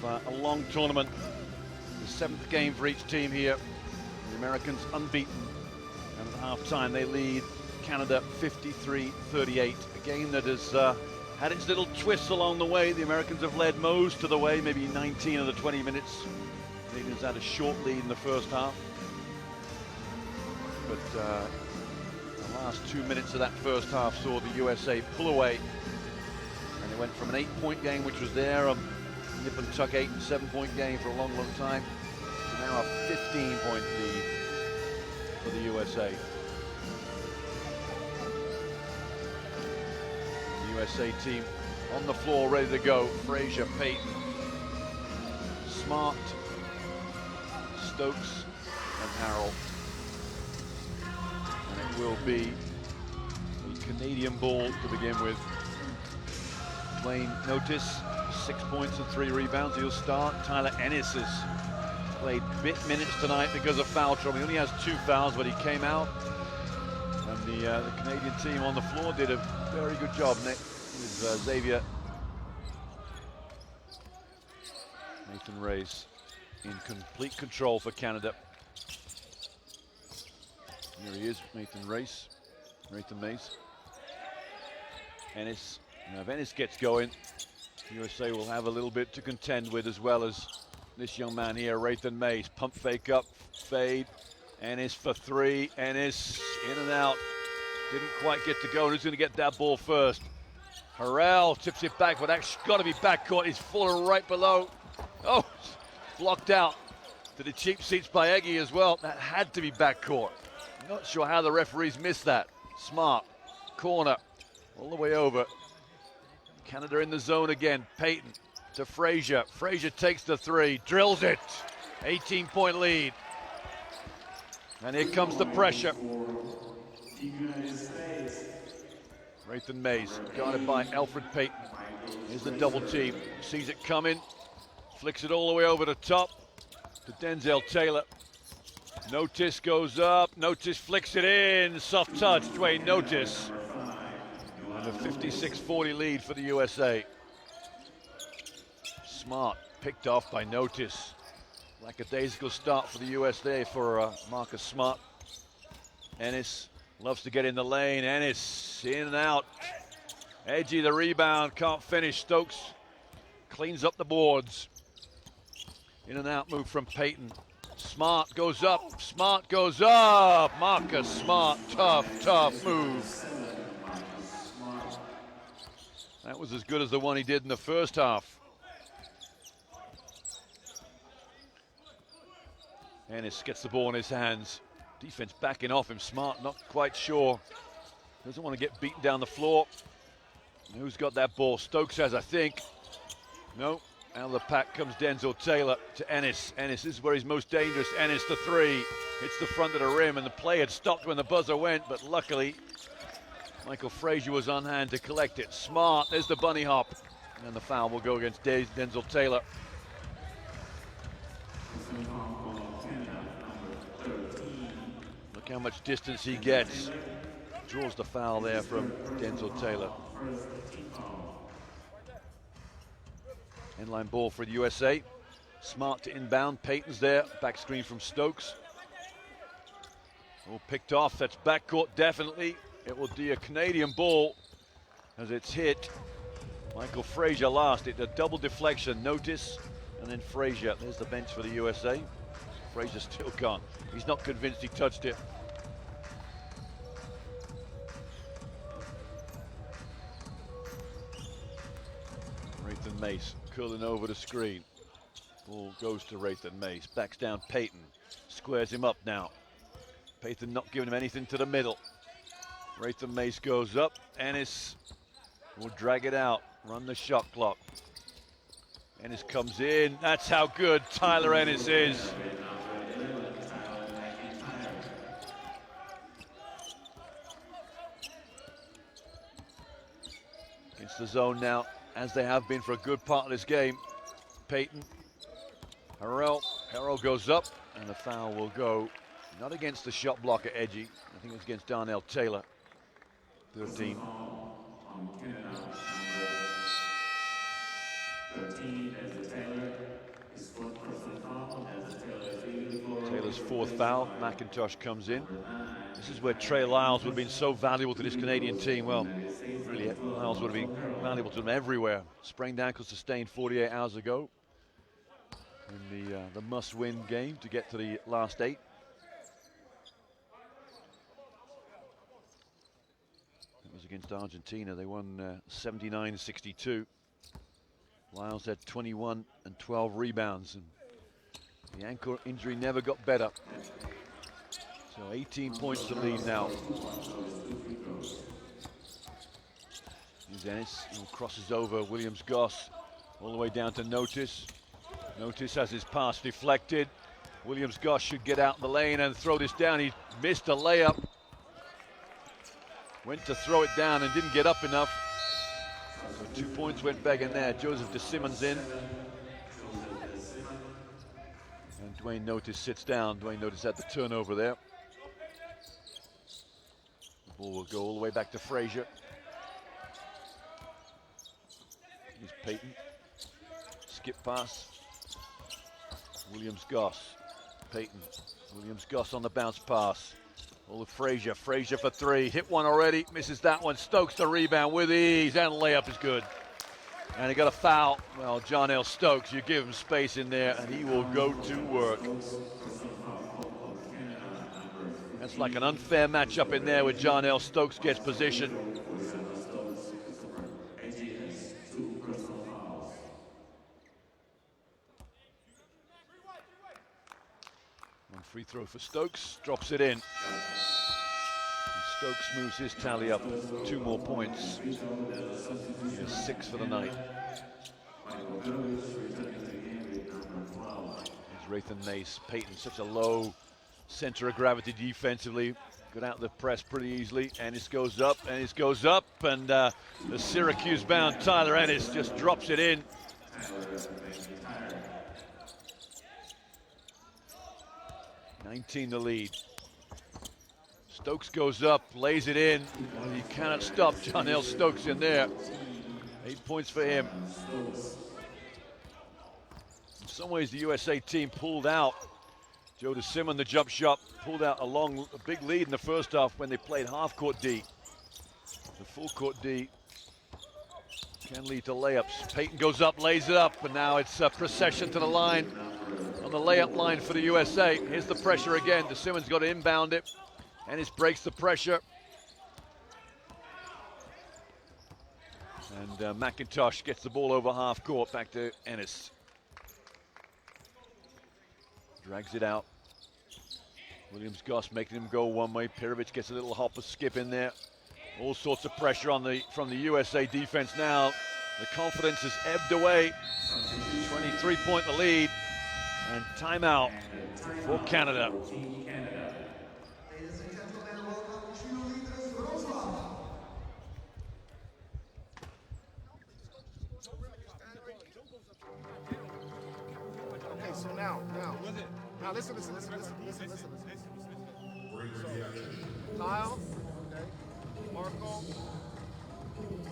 of a long tournament. The seventh game for each team here. The Americans unbeaten. And at half-time, they lead Canada 53-38. A game that has had its little twists along the way. The Americans have led most of the way, maybe 19 of the 20 minutes. Canadians had a short lead in the first half. But the last 2 minutes of that first half saw the USA pull away. And they went from an 8-point game, which was there, a nip and tuck 8 and 7-point game for a long, long time, to now a 15-point lead for the USA. The USA team on the floor, ready to go. Frazier, Payton, Smart, Stokes, and Harrell. And it will be the Canadian ball to begin with. Wayne Notice, 6 points and 3 rebounds. He'll start. Tyler Ennis has played bit minutes tonight because of foul trouble. He only has 2 fouls, but he came out. And the Canadian team on the floor did a very good job with Xavier. Nathan Reyes in complete control for Canada. Here he is, Nathan Mays. Ennis. Now if Ennis gets going, USA will have a little bit to contend with, as well as this young man here, Nathan Mays. Pump fake up, fade. Ennis for 3. Ennis in and out. Didn't quite get to go. And who's going to get that ball first? Harrell tips it back, but that's got to be backcourt. He's falling right below. Oh, blocked out to the cheap seats by Eggy as well. That had to be backcourt. Not sure how the referees missed that. Smart, corner, all the way over. Canada in the zone again. Payton to Frazier. Frazier takes the 3, drills it. 18-point lead. And here comes the pressure. Nathan Mays, guarded by Alfred Payton. Here's the double team. Sees it coming. Flicks it all the way over the top to Denzel Taylor. Notice goes up. Notice flicks it in. Soft touch, Dwayne Notice. And a 56-40 lead for the USA. Smart picked off by Notice. Lackadaisical start for the USA for Marcus Smart. Ennis loves to get in the lane. Ennis in and out. Edgy the rebound, can't finish. Stokes cleans up the boards. In and out move from Payton. Smart goes up. Smart goes up. Marcus Smart, tough move. That was as good as the one he did in the first half. Ennis gets the ball in his hands. Defense backing off him. Smart not quite sure. Doesn't want to get beaten down the floor. Who's got that ball? Stokes has, I think. No. Out of the pack comes Denzel Taylor to Ennis. Ennis is where he's most dangerous. Ennis the 3. Hits the front of the rim, and the play had stopped when the buzzer went, but luckily Michael Frazier was on hand to collect it. Smart, there's the bunny hop. And the foul will go against Denzel Taylor. Look how much distance he gets. Draws the foul there from Denzel Taylor. Inline ball for the USA. Smart to inbound. Payton's there. Back screen from Stokes. All picked off. That's backcourt definitely. It will be a Canadian ball as it's hit. Michael Frazier last. It's a double deflection. Notice. And then Frazier. There's the bench for the USA. Frazier still gone. He's not convinced he touched it. Nathan Mace curling over the screen. Ball goes to Nathan Mace. Backs down Payton. Squares him up now. Payton not giving him anything to the middle. Nathan Mace goes up. Ennis will drag it out. Run the shot clock. Ennis comes in. That's how good Tyler Ennis is. Against the zone now, as they have been for a good part of this game. Payton, Harrell goes up, and the foul will go not against the shot blocker Edgy. I think it's against Darnell Taylor. 13. from Canada, number 13, as a Taylor. His fourth personal foul, as a Taylor is leaving the floor. Taylor's fourth foul. McIntosh comes in. This is where Trey Lyles would have been so valuable to this Canadian team. Well, really, Lyles would have been valuable to them everywhere. Sprained ankle sustained 48 hours ago in the must-win game to get to the last 8. That was against Argentina. They won 79-62. Lyles had 21 and 12 rebounds, and the ankle injury never got better. So 18 points to lead now. Here's Ennis, who crosses over Williams-Goss all the way down to Notice. Notice has his pass deflected. Williams-Goss should get out in the lane and throw this down. He missed a layup. Went to throw it down and didn't get up enough. So 2 points went back in there. Joseph DeSimmons in. And Dwayne Notice sits down. Dwayne Notice had the turnover there. The ball will go all the way back to Frazier. Here's Payton. Skip pass. Williams-Goss. Payton. Williams-Goss on the bounce pass. All of Frazier. Frazier for 3. Hit one already. Misses that one. Stokes the rebound with ease. And layup is good. And he got a foul. Well, Jarnell Stokes, you give him space in there and he will go to work. That's like an unfair matchup in there with Jarnell Stokes gets position. One free throw for Stokes, drops it in. And Stokes moves his tally up 2 more points. He has 6 for the night. Here's Rathan Nace. Payton, such a low center of gravity defensively. Got out the press pretty easily. Ennis goes up, Ennis goes up, and the Syracuse-bound Tyler Ennis just drops it in. (19) the lead. Stokes goes up, lays it in. Well, you cannot stop Jarnell Stokes in there. 8 points for him. In some ways, the USA team pulled out. Joe DeSimmons, the jump shot, pulled out a big lead in the first half when they played half-court D. The full-court D can lead to layups. Payton goes up, lays it up, and now it's a procession to the line. On the layup line for the USA. Here's the pressure again. DeSimmons got to inbound it. Ennis breaks the pressure. And McIntosh gets the ball over half court, back to Ennis. Drags it out. Williams-Goss making him go one way. Pirovic gets a little hopper skip in there. All sorts of pressure from the USA defense now. The confidence has ebbed away. 23-point the lead. And timeout for Canada. Okay, so now listen. Kyle, okay, Marco,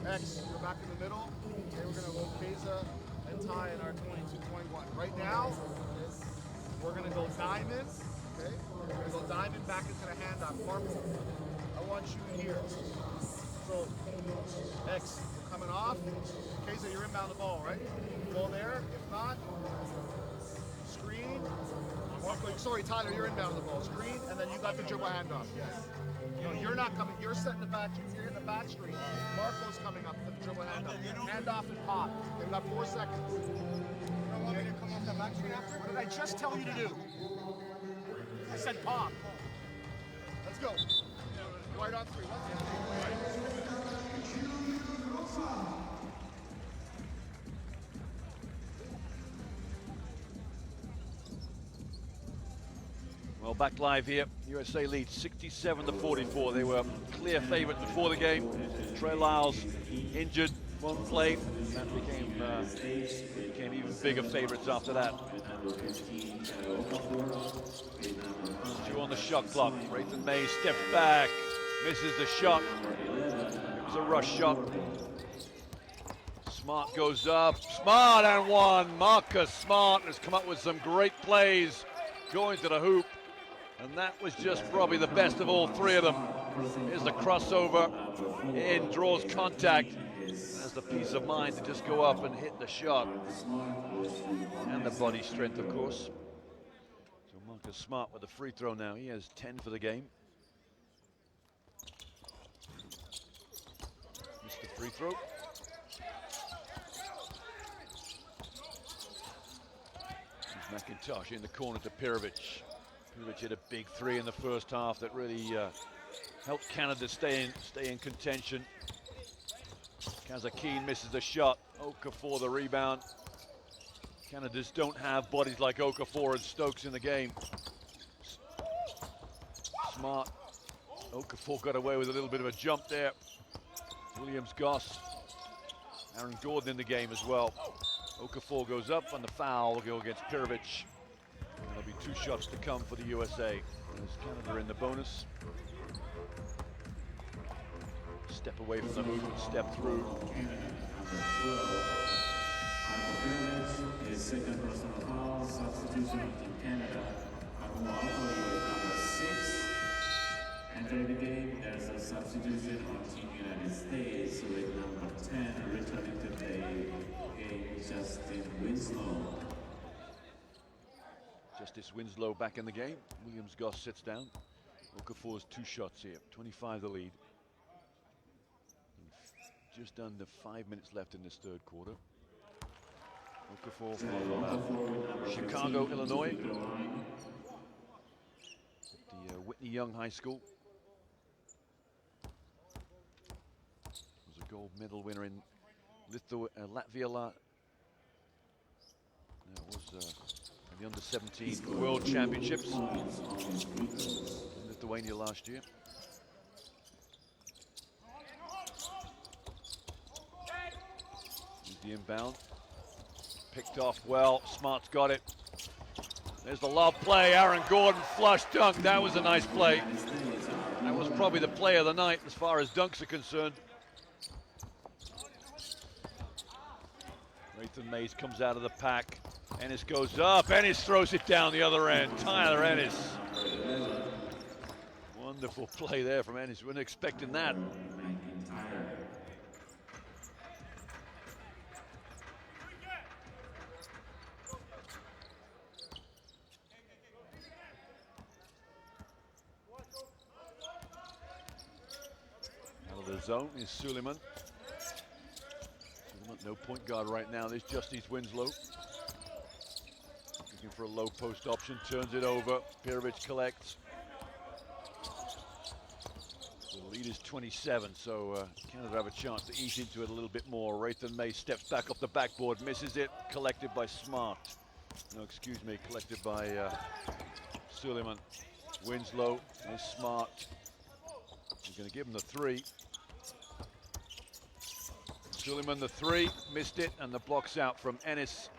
X, we're back in the middle. Okay, we're gonna go Keza and Ty in our 22-21. Right now, we're gonna go diamond, okay? We're gonna go diamond back into the handoff. Marco, I want you here. So, X, you're coming off. Keza, you're inbound the ball, right? Go there. If not, screen. Marco, sorry, Tyler, you're inbound the ball. Screen, and then you got the dribble handoff. Yes. No, you're not coming. You're setting the back. You're in the back screen. Marco's coming up for the dribble handoff. Handoff and pop. They've got 4 seconds. You don't want me to come off the back screen after? What did I just tell you to do? I said pop. Let's go. Right on 3. Well, back live here. USA leads 67-44. They were clear favorites before the game. Trey Lyles injured, won't play. That became even bigger favorites after that. 2 on the shot clock. Rathan Mays steps back, misses the shot. It was a rush shot. Smart goes up, Smart and one. Marcus Smart has come up with some great plays going to the hoop. And that was just probably the best of all three of them. Here's the crossover, in, draws contact. Has the peace of mind to just go up and hit the shot. And the body strength, of course. So Marcus Smart with the free throw now. He has 10 for the game. Missed the free throw. Here's McIntosh in the corner to Perovic. Perovic hit a big three in the first half that really helped Canada stay in contention. Kazakine misses the shot. Okafor the rebound. Canada's don't have bodies like Okafor and Stokes in the game. Smart. Okafor got away with a little bit of a jump there. Williams-Goss. Aaron Gordon in the game as well. Okafor goes up and the foul will go against Perovic. There'll be 2 shots to come for the USA. There's Canada in the bonus. Step away from the hoop and step through. His second personal foul, substitution of Team Canada. Number 6. Entering the game, there's a substitution on Team United States with number 10 returning to play game, Justin Winslow. Justice Winslow back in the game. Williams-Goss sits down. Okafor's 2 shots here, 25 the lead. Just under 5 minutes left in this third quarter. Okafor from Chicago, Illinois. At the Whitney Young High School. Was a gold medal winner in Latvia. It was the under-17 World Championships in Lithuania last year. The inbound, picked off well, Smart's got it. There's the lob play, Aaron Gordon flush dunk, that was a nice play. That was probably the play of the night as far as dunks are concerned. Nathan Mays comes out of the pack, Ennis goes up, Ennis throws it down the other end, Tyler Ennis. Wonderful play there from Ennis, wasn't expecting that. Zone is Suleiman. No point guard right now. There's Justice Winslow. Looking for a low post option, turns it over. Perovic collects. The lead is 27, so Canada have a chance to ease into it a little bit more. Nathan May steps back off the backboard, misses it. Collected by Smart. No, excuse me, collected by Suleiman. Winslow is Smart. He's going to give him the 3. Suleiman the 3, missed it, and the block's out from Ennis.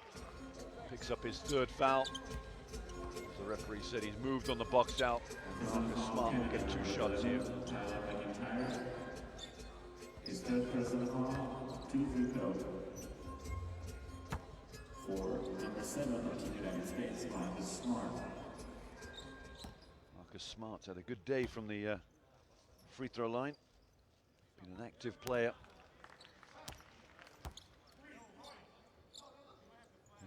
Picks up his 3rd foul. The referee said he's moved on the box out, and Marcus Smart will get 2 shots here. His 3rd personal foul, 2 free throws. For number 7 of the United States, Marcus Smart. Marcus Smart's had a good day from the free throw line. Been an active player.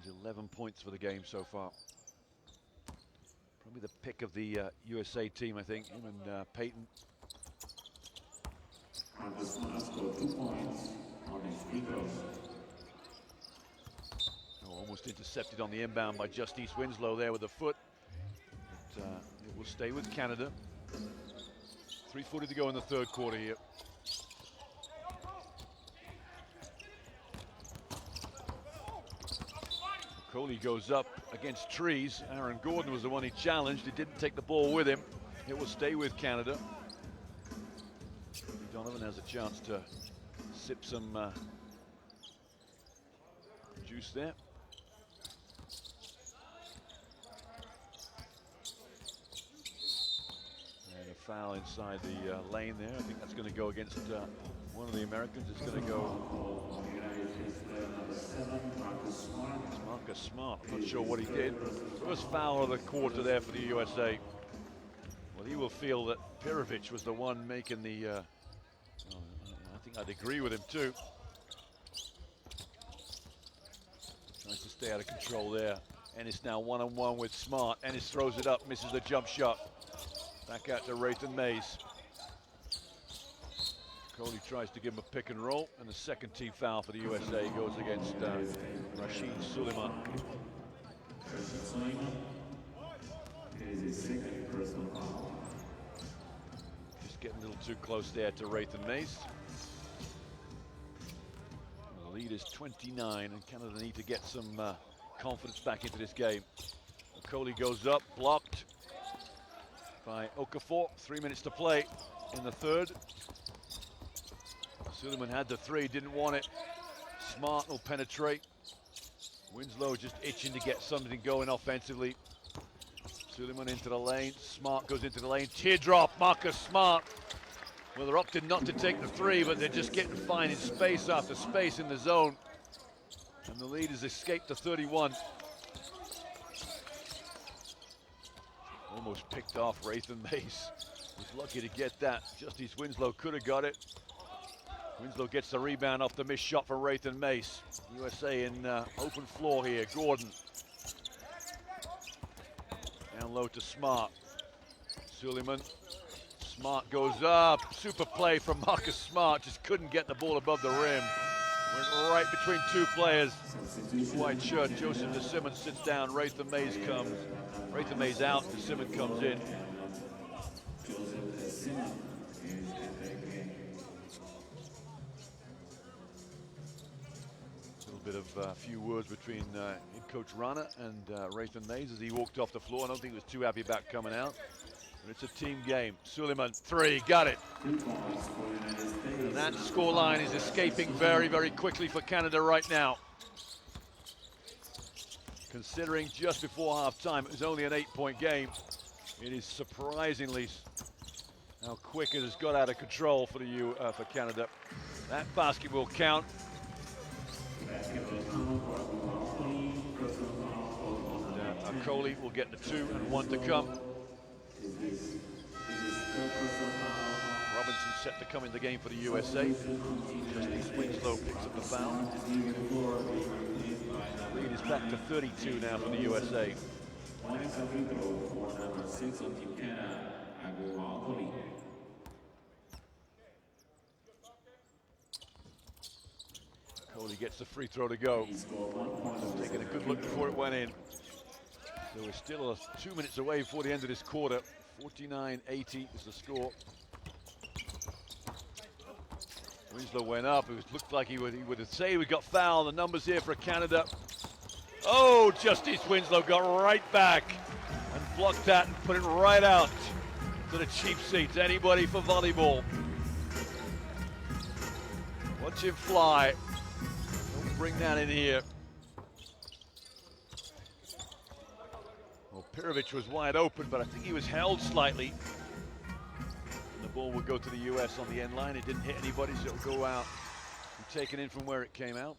He's 11 points for the game so far. Probably the pick of the USA team, I think, him and Peyton. Marcus Smart scored 2 points on his free throws. Oh, almost intercepted on the inbound by Justice Winslow there with a foot. But it will stay with Canada. 3:40 to go in the third quarter here. Coley goes up against trees. Aaron Gordon was the one he challenged. He didn't take the ball with him. It will stay with Canada. Donovan has a chance to sip some juice there. And a foul inside the lane there. I think that's going to go against one of the Americans. It's going to go Marcus Smart. I'm not sure what he did. First foul of the quarter there for the USA. Well, he will feel that Perovic was the one making the... I think I'd agree with him too. Tries to stay out of control there. Ennis now one-on-one with Smart. Ennis throws it up, misses the jump shot. Back out to Raythan Mays. Coley tries to give him a pick and roll, and the second team foul for the USA goes against Rashid Suleiman. Just getting a little too close there to Raythan Mays. The lead is 29, and Canada need to get some confidence back into this game. Coley goes up, blocked by Okafor. 3 minutes to play in the third. Suleiman had the three, didn't want it. Smart will penetrate. Winslow just itching to get something going offensively. Suleiman into the lane. Smart goes into the lane. Teardrop, Marcus Smart. Well, they're opting not to take the three, but they're just getting finding space after space in the zone. And the lead has escaped to 31. Almost picked off Raythan Mays. Was lucky to get that. Justice Winslow could have got it. Winslow gets the rebound off the missed shot from Raythan Mays. USA in open floor here. Gordon. Down low to Smart. Suleiman. Smart goes up. Super play from Marcus Smart. Just couldn't get the ball above the rim. Went right between two players. White shirt. Joseph DeSimone sits down. Raythan Mays comes. Raythan Mays out. DeSimone comes in. Bit of a few words between head coach Rana and Raythan Mays as he walked off the floor. I don't think he was too happy about coming out, but it's a team game. Suleiman, three, got it. And that scoreline is escaping very, very quickly for Canada right now. Considering just before halftime it was only an 8-point game, it is surprisingly how quick it has got out of control for for Canada. That basket will count. Coley will get the 2 and 1 to come. Robinson set to come in the game for the USA. Justice Winslow picks up the foul. Lead is back to 32 now for the USA. Coley gets the free throw to go. Taking a good look before it went in. So we're still 2 minutes away before the end of this quarter. 49-80 is the score. Winslow went up. It looked like he would say we got fouled. The numbers here for Canada. Oh, Justice Winslow got right back and blocked that and put it right out to the cheap seats. Anybody for volleyball. Watch him fly. Don't bring that in here. Well, Perovic was wide open, but I think he was held slightly. And the ball would go to the US on the end line. It didn't hit anybody, so it'll go out and taken in from where it came out.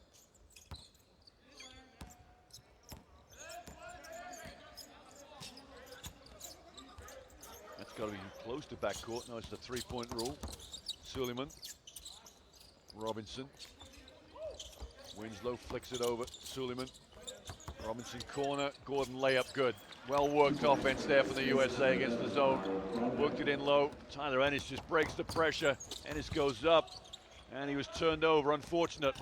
That's got to be close to backcourt. No, it's the three-point rule. Suleiman. Robinson. Winslow flicks it over. Suleiman. Robinson corner. Gordon layup good. Well worked offense there for the USA against the zone. Worked it in low. Tyler Ennis just breaks the pressure. Ennis goes up and he was turned over. Unfortunate.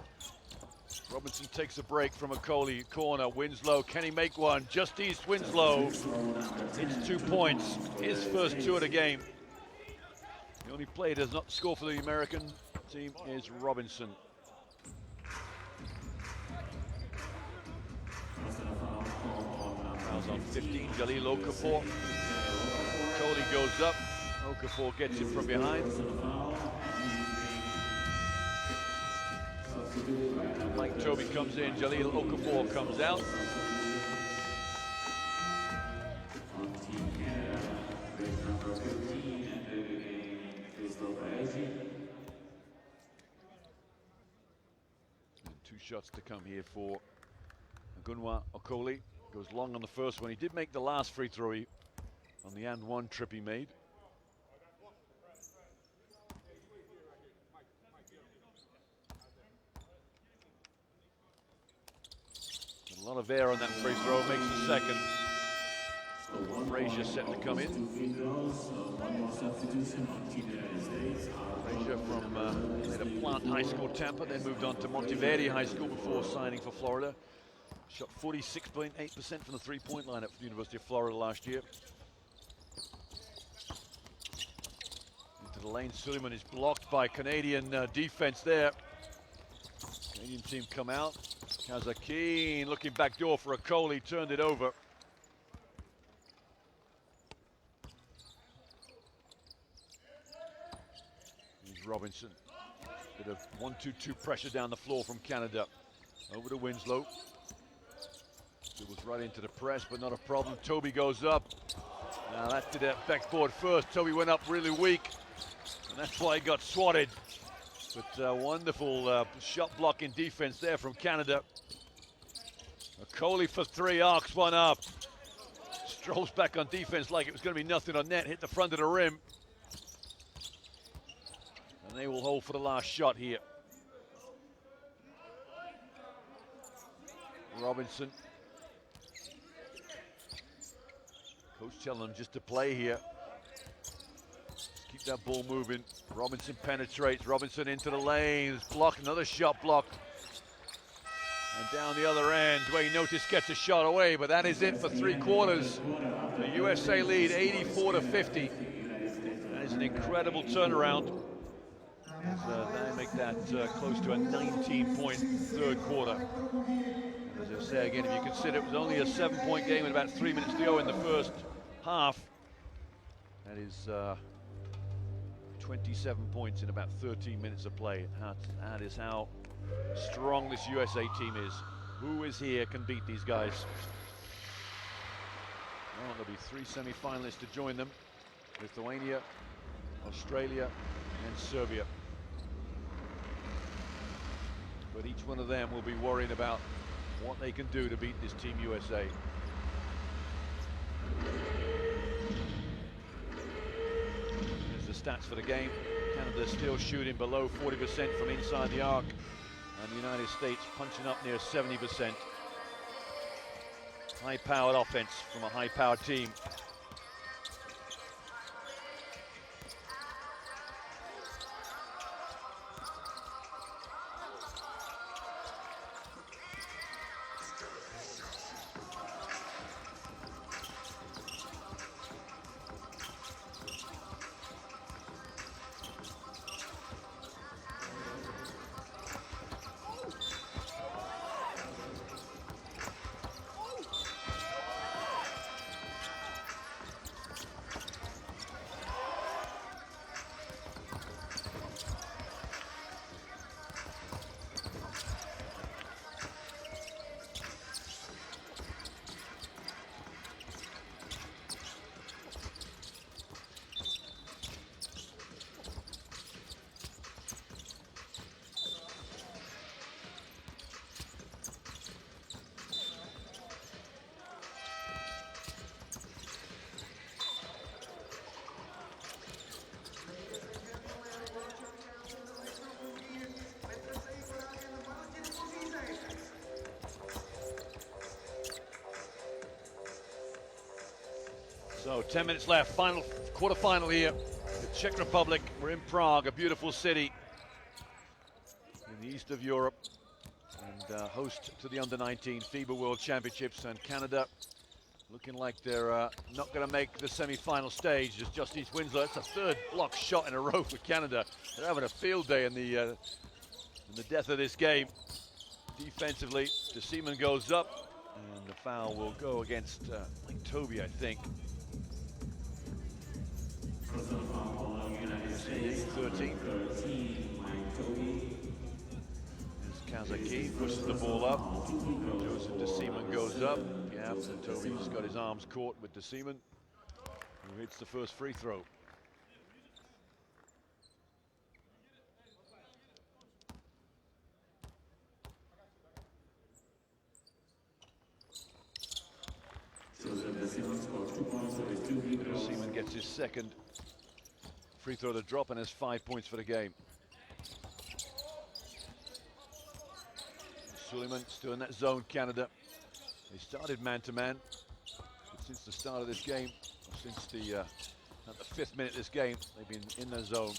Robinson takes a break from a Coley corner. Winslow, can he make one? Justice Winslow. It's 2 points. His first 2 of the game. The only player that does not score for the American team is Robinson. Fouls on 15, Jalil Okafor. Coley goes up. Okafor gets it from behind. Mike Toby comes in, Jalil Okafor comes out. And 2 shots to come here for Gunwa Okoli goes long on the first one. He did make the last free throw on the and one trip he made. A lot of air on that free throw, makes the second. Frazier set to come in. Frazier from played at Plant High School, Tampa, then moved on to Monteverdi High School before signing for Florida. Shot 46.8% from the three-point line at the University of Florida last year. Into the lane, Suleiman is blocked by Canadian defense there. Canadian team come out. Kazakine looking back door for Okoli, turned it over. Here's Robinson. Bit of 1-2-2 pressure down the floor from Canada. Over to Winslow. It was right into the press, but not a problem. Toby goes up. Now that did that backboard first. Toby went up really weak, and that's why he got swatted. But wonderful shot blocking defense there from Canada. Okoli for three, arcs one up. Strolls back on defense like it was going to be nothing on net, hit the front of the rim. And they will hold for the last shot here. Robinson. Coach telling them just to play here. Just keep that ball moving. Robinson penetrates. Robinson into the lanes. Blocked, another shot blocked. And down the other end, Dwayne Notice gets a shot away, but that is it for three quarters. The USA lead 84-50. That is an incredible turnaround. They make that close to a 19-point third quarter. And as I say again, if you consider it was only a 7-point game with about 3 minutes to go in the first half, that is 27 points in about 13 minutes of play. That is how strong this USA team is. Who is here can beat these guys? Well, there'll be three semi-finalists to join them. Lithuania, Australia, and Serbia. But each one of them will be worrying about what they can do to beat this Team USA. Here's the stats for the game. Canada still shooting below 40% from inside the arc, and the United States punching up near 70%. High-powered offense from a high-powered team. So 10 minutes left, final quarterfinal here. The Czech Republic, we're in Prague, a beautiful city in the east of Europe, and host to the under-19 FIBA World Championships. And Canada looking like they're not going to make the semi-final stage. As Justice Winslow, that's a third block shot in a row for Canada. They're having a field day in the death of this game. Defensively, DeSeaman goes up, and the foul will go against Mike Toby, I think. 13. Kazaki pushes the ball up. Joseph DeSeaman goes up. Yeah, and Toby's got his arms caught with DeSeaman, who hits the first free throw. That's his second free throw to drop and has 5 points for the game. Suleiman still in that zone, Canada. They started man-to-man. But since the start of this game, or since at the 5th minute of this game, they've been in the zone.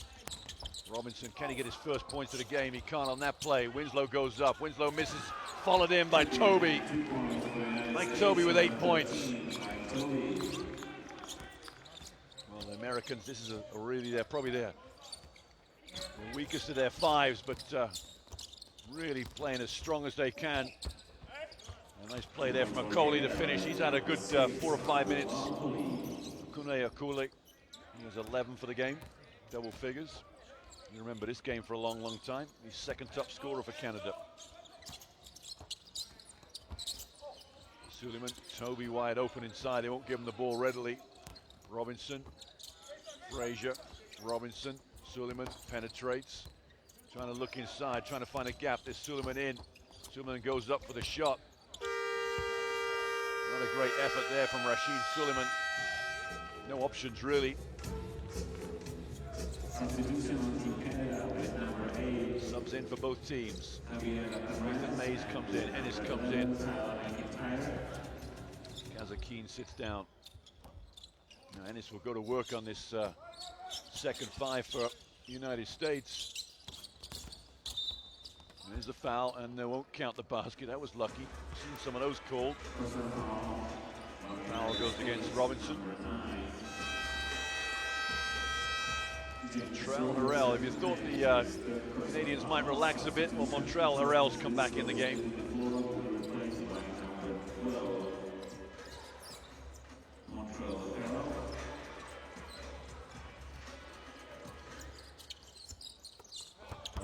Robinson, can he get his first points of the game? He can't on that play. Winslow goes up. Winslow misses, followed in by Toby. Mike Toby with 8 points. Well, the Americans, this is they're probably the weakest of their fives, but really playing as strong as they can. A nice play there from Okoli to finish. He's had a good 4 or 5 minutes. Kune Okoli, he was 11 for the game, double figures. You remember this game for a long, long time. He's second top scorer for Canada. Suleiman, Toby wide open inside. They won't give him the ball readily. Robinson, Frazier, Robinson, Suleiman penetrates. Trying to look inside, trying to find a gap. There's Suleiman in. Suleiman goes up for the shot. Not a great effort there from Rashid Suleiman. No options really. Subs in for both teams. Nathan Mays comes in, Ennis comes in. Kazakine sits down. Now Ennis will go to work on this second 5 for United States. There's the foul, and they won't count the basket. That was lucky. Seen some of those called. Foul goes against Robinson. Montrell Harrell. If you thought the Canadians might relax a bit, well, Montrell Harrell's come back in the game.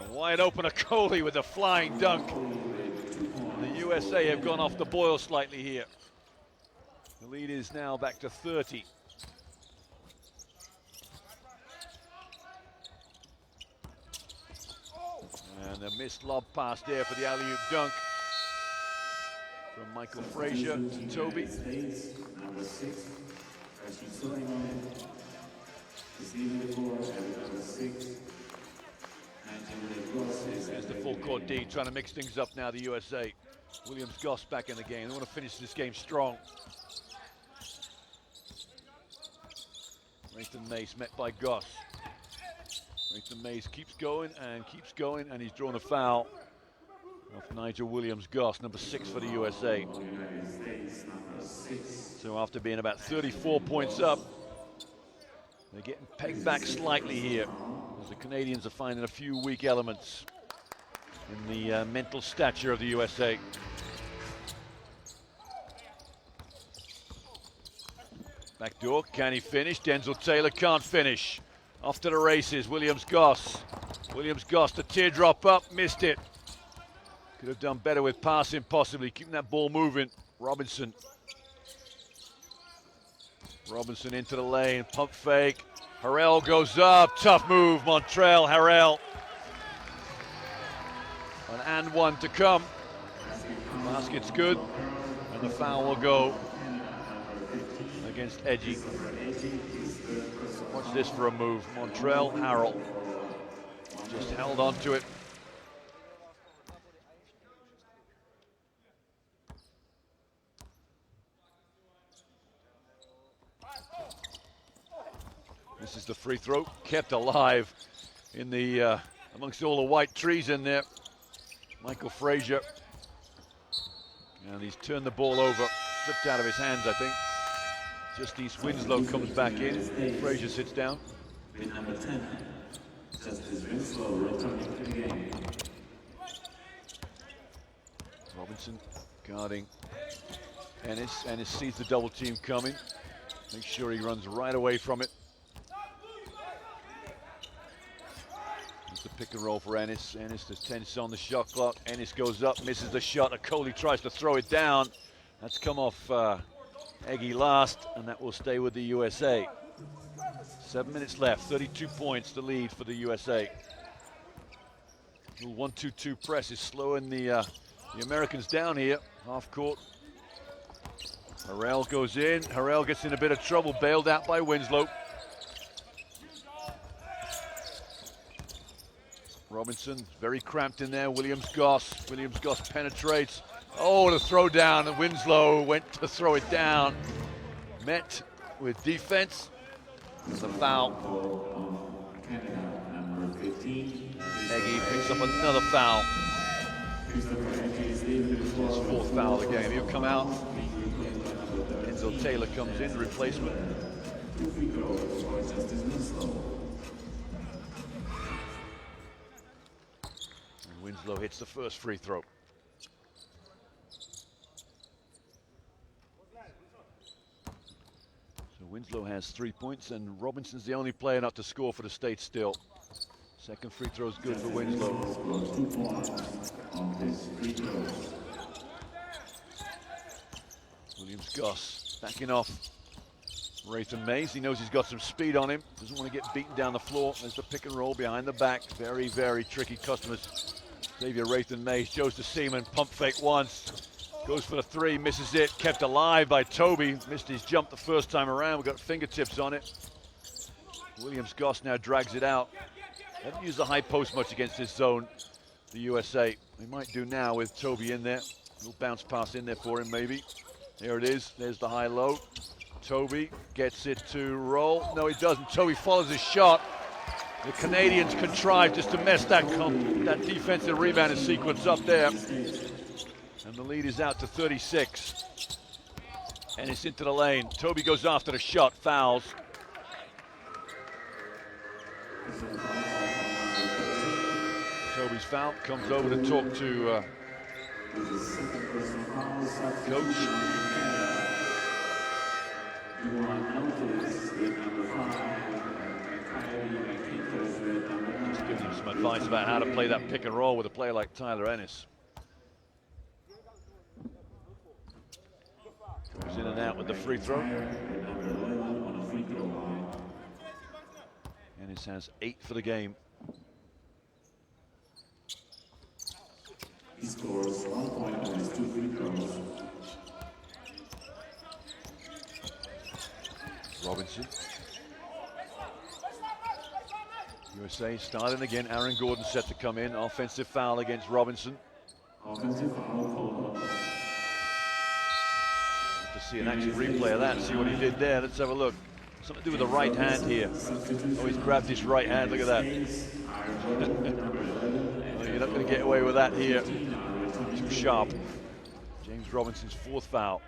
Wide open Okoli with a flying dunk. The USA have gone off the boil slightly here. The lead is now back to 30. And a missed lob pass there for the alley-oop dunk from Michael Frazier to Toby. Number 6, Rashid Suleiman, receiving the ball at number 6. There's the full court D, trying to mix things up now, the USA. Williams Goss back in the game. They want to finish this game strong. Nathan Mace met by Goss. Nathan Mace keeps going, and he's drawn a foul off Nigel Williams Goss, number 6 for the USA. So after being about 34 points up, they're getting pegged back slightly here, as the Canadians are finding a few weak elements in the mental stature of the USA. Back door, can he finish? Denzel Taylor can't finish. Off to the races, Williams Goss. Williams Goss, the teardrop up, missed it. Could have done better with passing, possibly, keeping that ball moving. Robinson. Robinson into the lane, pump fake. Harrell goes up, tough move, Montrell Harrell. An and one to come. The basket's good, and the foul will go against Edgy. Watch this for a move. Montrell Harrell just held on to it. This is the free throw, kept alive in the amongst all the white trees in there. Michael Frazier, and he's turned the ball over, slipped out of his hands, I think. Justice Winslow comes back in. Frazier sits down. With number 10, Justice Winslow returning to the game. Robinson guarding Ennis. Ennis sees the double team coming. Makes sure he runs right away from it. It's the pick and roll for Ennis. Ennis, there's 10 on the shot clock. Ennis goes up, misses the shot. Okoli tries to throw it down. That's come off Eggy last, and that will stay with the USA. 7 minutes left, 32 points to lead for the USA. Little 1-2-2 press is slowing the Americans down here, half court. Harrell goes in, Harrell gets in a bit of trouble, bailed out by Winslow. Robinson, very cramped in there. Williams-Goss penetrates. Oh, the throw down, and Winslow went to throw it down. Met with defense. The foul. Eggy picks up another foul. His fourth foul of the game. He'll come out. Enzo Taylor comes in, replacement. And Winslow hits the first free throw. So Winslow has 3 points, and Robinson's the only player not to score for the States still. Second free throw is good for Winslow. Williams-Goss backing off Raythan Mays. He knows he's got some speed on him. Doesn't want to get beaten down the floor. There's the pick and roll behind the back. Very, very tricky customers. Xavier Raythan Mays goes to Seaman. Pump fake once. Goes for the three. Misses it. Kept alive by Toby. Missed his jump the first time around. We've got fingertips on it. Williams-Goss now drags it out. Haven't used the high post much against this zone, the USA. They might do now with Toby in there. Little bounce pass in there for him, maybe. There it is. There's the high-low. Toby gets it to roll. No, he doesn't. Toby follows his shot. The Canadians contrive just to mess that defensive rebounding sequence up there. And the lead is out to 36. And it's into the lane. Toby goes after the shot, fouls. Toby's foul, comes over to talk to coach. Just giving him some advice about how to play that pick and roll with a player like Tyler Ennis. Goes in and out with the free throw. Ennis has 8 for the game. He scores 1 point on his 2 free throws. Robinson. USA starting again. Aaron Gordon set to come in. Offensive foul against Robinson. Offensive foul. To see an action replay of that, see what he did there. Let's have a look. Something to do with the right hand here. Oh, he's grabbed his right hand. Look at that. Well, you're not going to get away with that here. Too sharp. James Robinson's 4th foul.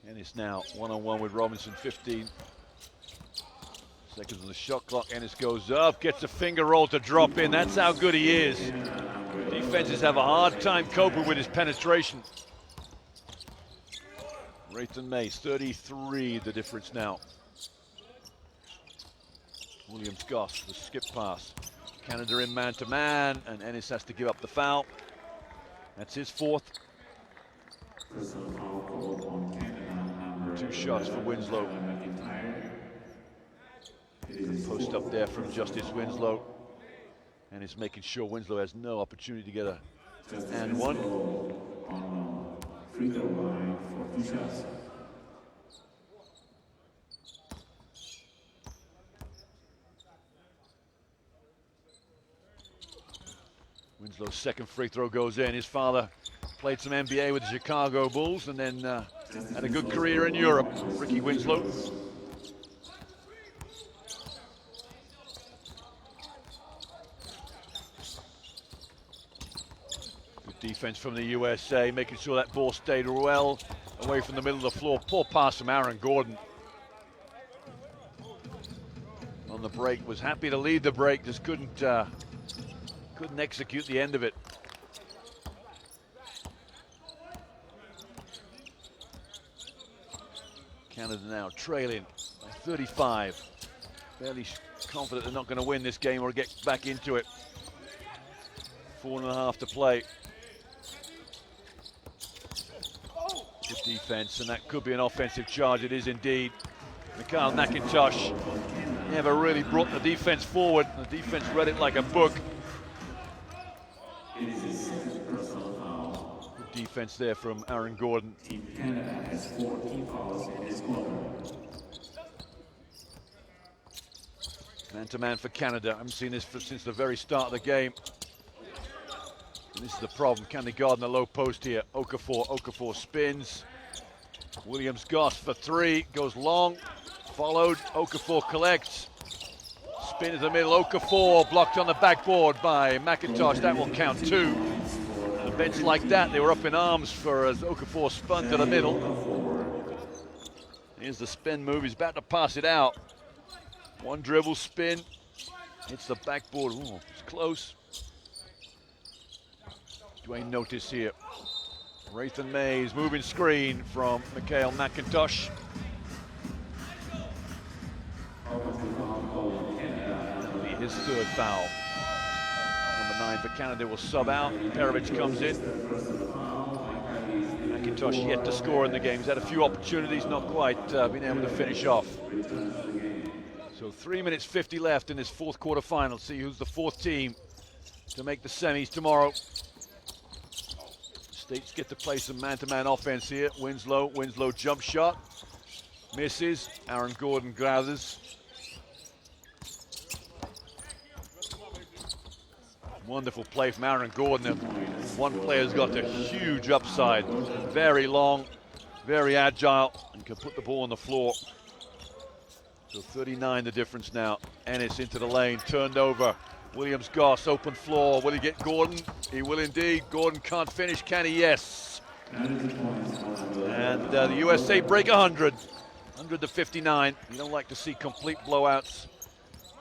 Ennis now one-on-one with Robinson, 15 seconds on the shot clock. Ennis goes up, gets a finger roll to drop in. That's how good he is. Defenses have a hard time coping with his penetration. Raythan Mays, 33 the difference now. Williams-Goss, the skip pass. Canada in man-to-man, and Ennis has to give up the foul. That's his 4th. 2 shots for Winslow. Good post up there from Justice Winslow. And it's making sure Winslow has no opportunity to get a and one. Free throw line for 2 shots. Winslow's second free throw goes in. His father played some NBA with the Chicago Bulls and then had a good career in Europe. Ricky Winslow. Good defense from the USA, making sure that ball stayed well away from the middle of the floor. Poor pass from Aaron Gordon. On the break, was happy to lead the break, just couldn't execute the end of it. Canada now trailing by 35. Fairly confident they're not going to win this game or get back into it. 4.5 to play. Good defense, and that could be an offensive charge. It is indeed. Mikhail McIntosh never really brought the defense forward. The defense read it like a book. Good defense there from Aaron Gordon. Team Canada has 4 team fouls in this quarter. Man-to-man for Canada. I haven't seen this since the very start of the game. And this is the problem. Can they guard in the low post here? Okafor spins. Williams-Goss for three. Goes long. Followed. Okafor collects. Spin to the middle. Okafor blocked on the backboard by McIntosh. That will count two. Events like that, they were up in arms for as Okafor spun to the middle. Here's the spin move. He's about to pass it out. One dribble spin. Hits the backboard. Ooh, it's close. Dwayne notice here. Rathan Mays moving screen from Mikhail McIntosh. That'll be his third foul. Number 9 for Canada will sub out. Perovic comes in. McIntosh yet to score in the game. He's had a few opportunities, not quite been able to finish off. So 3 minutes 50 left in this fourth quarter final. See who's the fourth team to make the semis tomorrow. States get to play some man-to-man offense here. Winslow jump shot. Misses. Aaron Gordon gathers. Wonderful play from Aaron Gordon. One player's got a huge upside. Very long, very agile, and can put the ball on the floor. So 39 the difference now. Ennis into the lane, turned over. Williams-Goss, open floor. Will he get Gordon? He will indeed. Gordon can't finish, can he? Yes. And the USA break 100. 100 to 59. You don't like to see complete blowouts.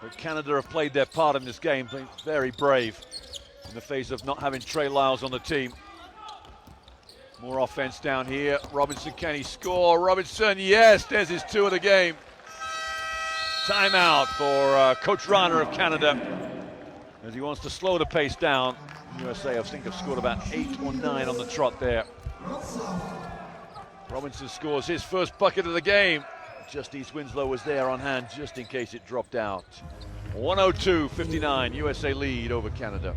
But Canada have played their part in this game, been very brave in the face of not having Trey Lyles on the team. More offense down here. Robinson, can he score? Robinson, yes, there's his 2 of the game. Timeout for Coach Rana of Canada as he wants to slow the pace down. USA, I think, have scored about 8 or 9 on the trot there. Robinson scores his first bucket of the game. Justice Winslow was there on hand just in case it dropped out. 102-59, USA lead over Canada.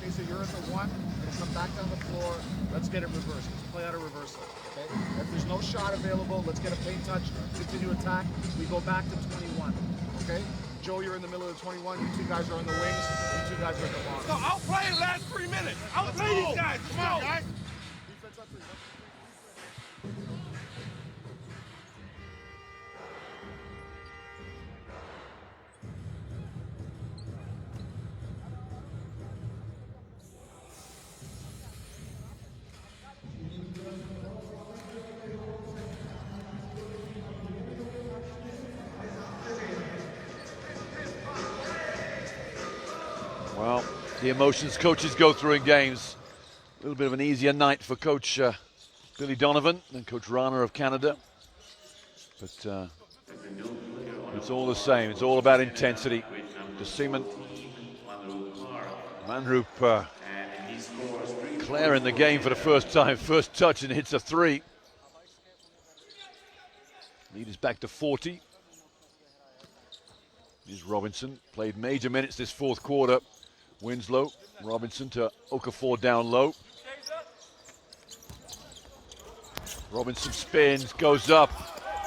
Okay, so you're at the 1, come back down the floor, let's get it reversed. Let's play out a reversal, okay? If there's no shot available, let's get a paint touch, continue attack. We go back to 21, okay? Joe, you're in the middle of the 21, you two guys are on the wings, you two guys are at the bottom. So I'll play the last 3 minutes. I'll play these guys. Come on, guys. Defense up 3. Well, the emotions coaches go through in games. A little bit of an easier night for Coach Billy Donovan than Coach Rana of Canada. But it's all the same. It's all about intensity. De Seaman, Manrup, Claire in the game for the first time. First touch and hits a 3. Lead is back to 40. Here's Robinson. Played major minutes this fourth quarter. Winslow, Robinson to Okafor down low. Robinson spins, goes up,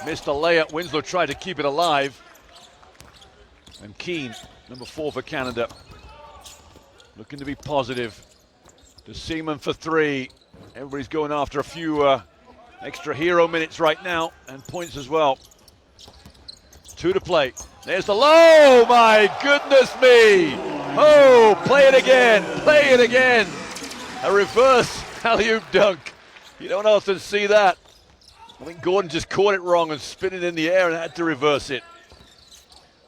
missed a layup. Winslow tried to keep it alive. And Keane, number 4 for Canada, looking to be positive. De Seaman for 3. Everybody's going after a few extra hero minutes right now, and points as well. 2 to play. There's the low, my goodness me. Oh, play it again, play it again. A reverse alley-oop dunk. You don't often see that. I think Gordon just caught it wrong and spin it in the air and had to reverse it.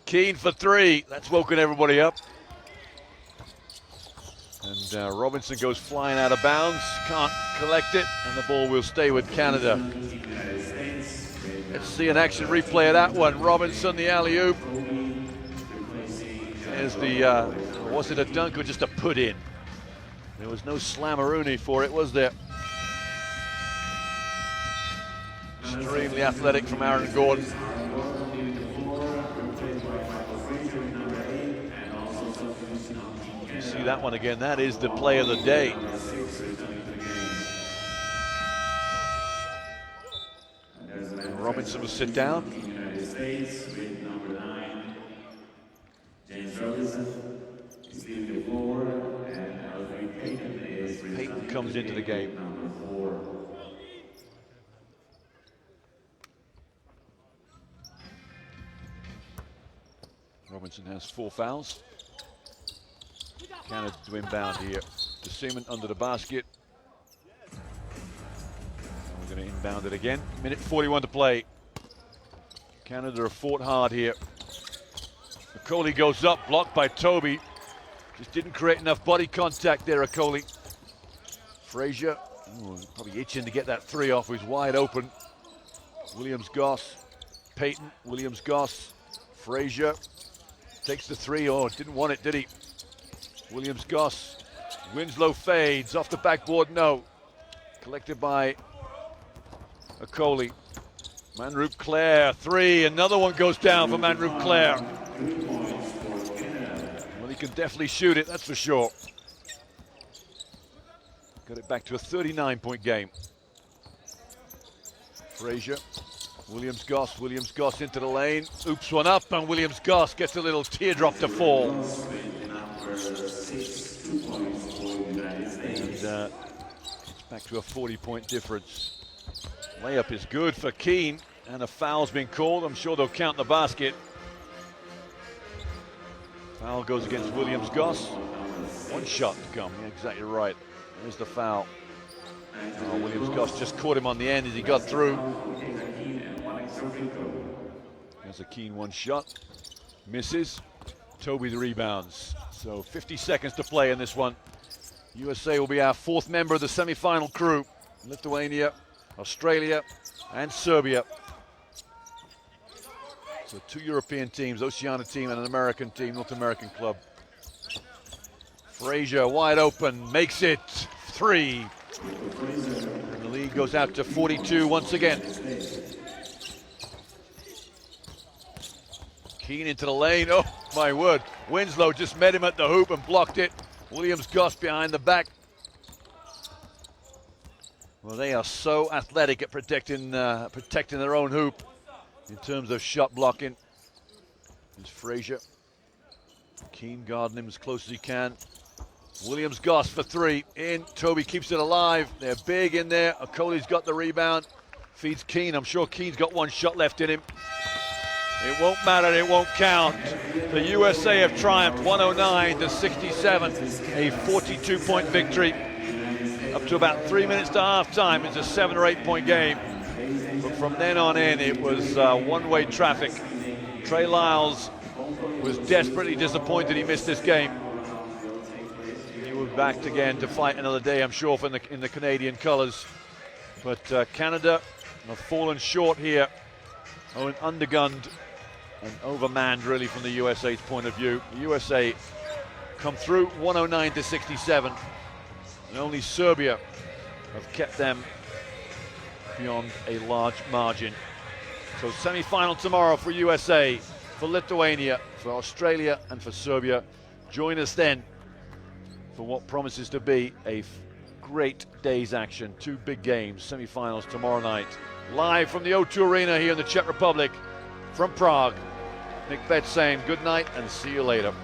Keane for 3, that's woken everybody up. And Robinson goes flying out of bounds, can't collect it, and the ball will stay with Canada. Let's see an action replay of that one. Robinson, the alley-oop. There's the, was it a dunk or just a put in? There was no slammeroonie for it, was there? Extremely athletic from Aaron Gordon. You see that one again. That is the play of the day. Robinson will sit down. Payton comes into the game. Robinson has 4 fouls. Canada to inbound here. To Seaman under the basket. And we're going to inbound it again. Minute 41 to play. Canada have fought hard here. Okoli goes up, blocked by Toby. Just didn't create enough body contact there, Okoli. Frazier, probably itching to get that 3 off. He's wide open. Williams-Goss, Payton, Williams-Goss, Frazier takes the 3. Oh, didn't want it, did he? Williams-Goss, Winslow fades off the backboard. No, collected by Okoli. Manrup Clare, 3. Another one goes down for Manrup Clare. Well, he can definitely shoot it, that's for sure. Got it back to a 39-point game. Frazier, Williams-Goss, Williams-Goss into the lane. Oops, one up, and Williams-Goss gets a little teardrop to fall. And it's back to a 40-point difference. Layup is good for Keane, and a foul's been called. I'm sure they'll count the basket. Foul goes against Williams-Goss. 1 shot to come, yeah, exactly right. There's the foul. Oh, Williams-Goss just caught him on the end as he got through. There's a Keane 1 shot. Misses. Toby the rebounds. So 50 seconds to play in this one. USA will be our 4th member of the semi-final crew. Lithuania, Australia, and Serbia. So 2 European teams, Oceania team and an American team, North American club. Frazier wide open, makes it 3. And the lead goes out to 42 once again. Keane into the lane, oh my word. Winslow just met him at the hoop and blocked it. Williams-Goss behind the back. Well, they are so athletic at protecting their own hoop in terms of shot blocking. There's Frazier. Keane guarding him as close as he can. Williams-Goss for 3. In. Toby keeps it alive. They're big in there. Okoli's got the rebound. Feeds Keane. I'm sure Keane's got 1 shot left in him. It won't matter. It won't count. The USA have triumphed 109-67. A 42-point victory. Up to about 3 minutes to halftime. It's a 7 or 8 point game. But from then on in, it was one-way traffic. Trey Lyles was desperately disappointed he missed this game. He was back again to fight another day, I'm sure, in the Canadian colours. But Canada have fallen short here. Undergunned and overmanned, really, from the USA's point of view. The USA come through 109-67. And only Serbia have kept them beyond a large margin. So semi-final tomorrow for USA, for Lithuania, for Australia, and for Serbia. Join us then for what promises to be a great day's action. 2 big games, semi-finals tomorrow night. Live from the O2 Arena here in the Czech Republic, from Prague. Nick Betts saying good night and see you later.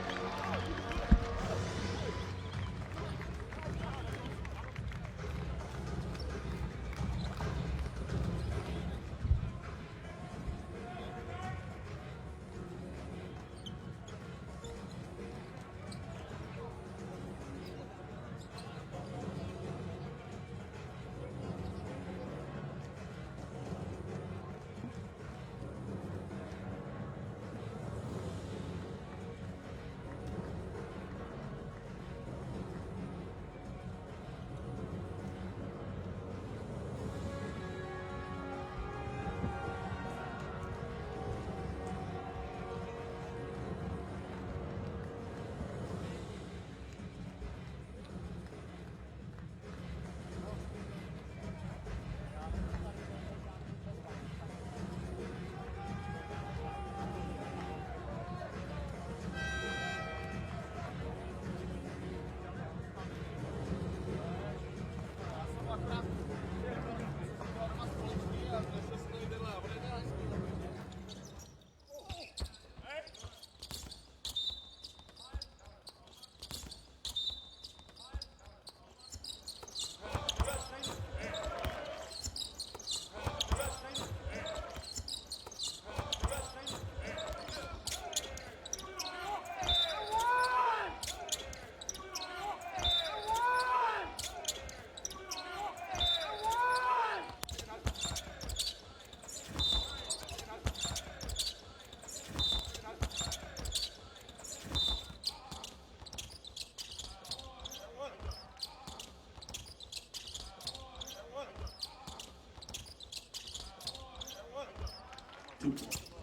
2.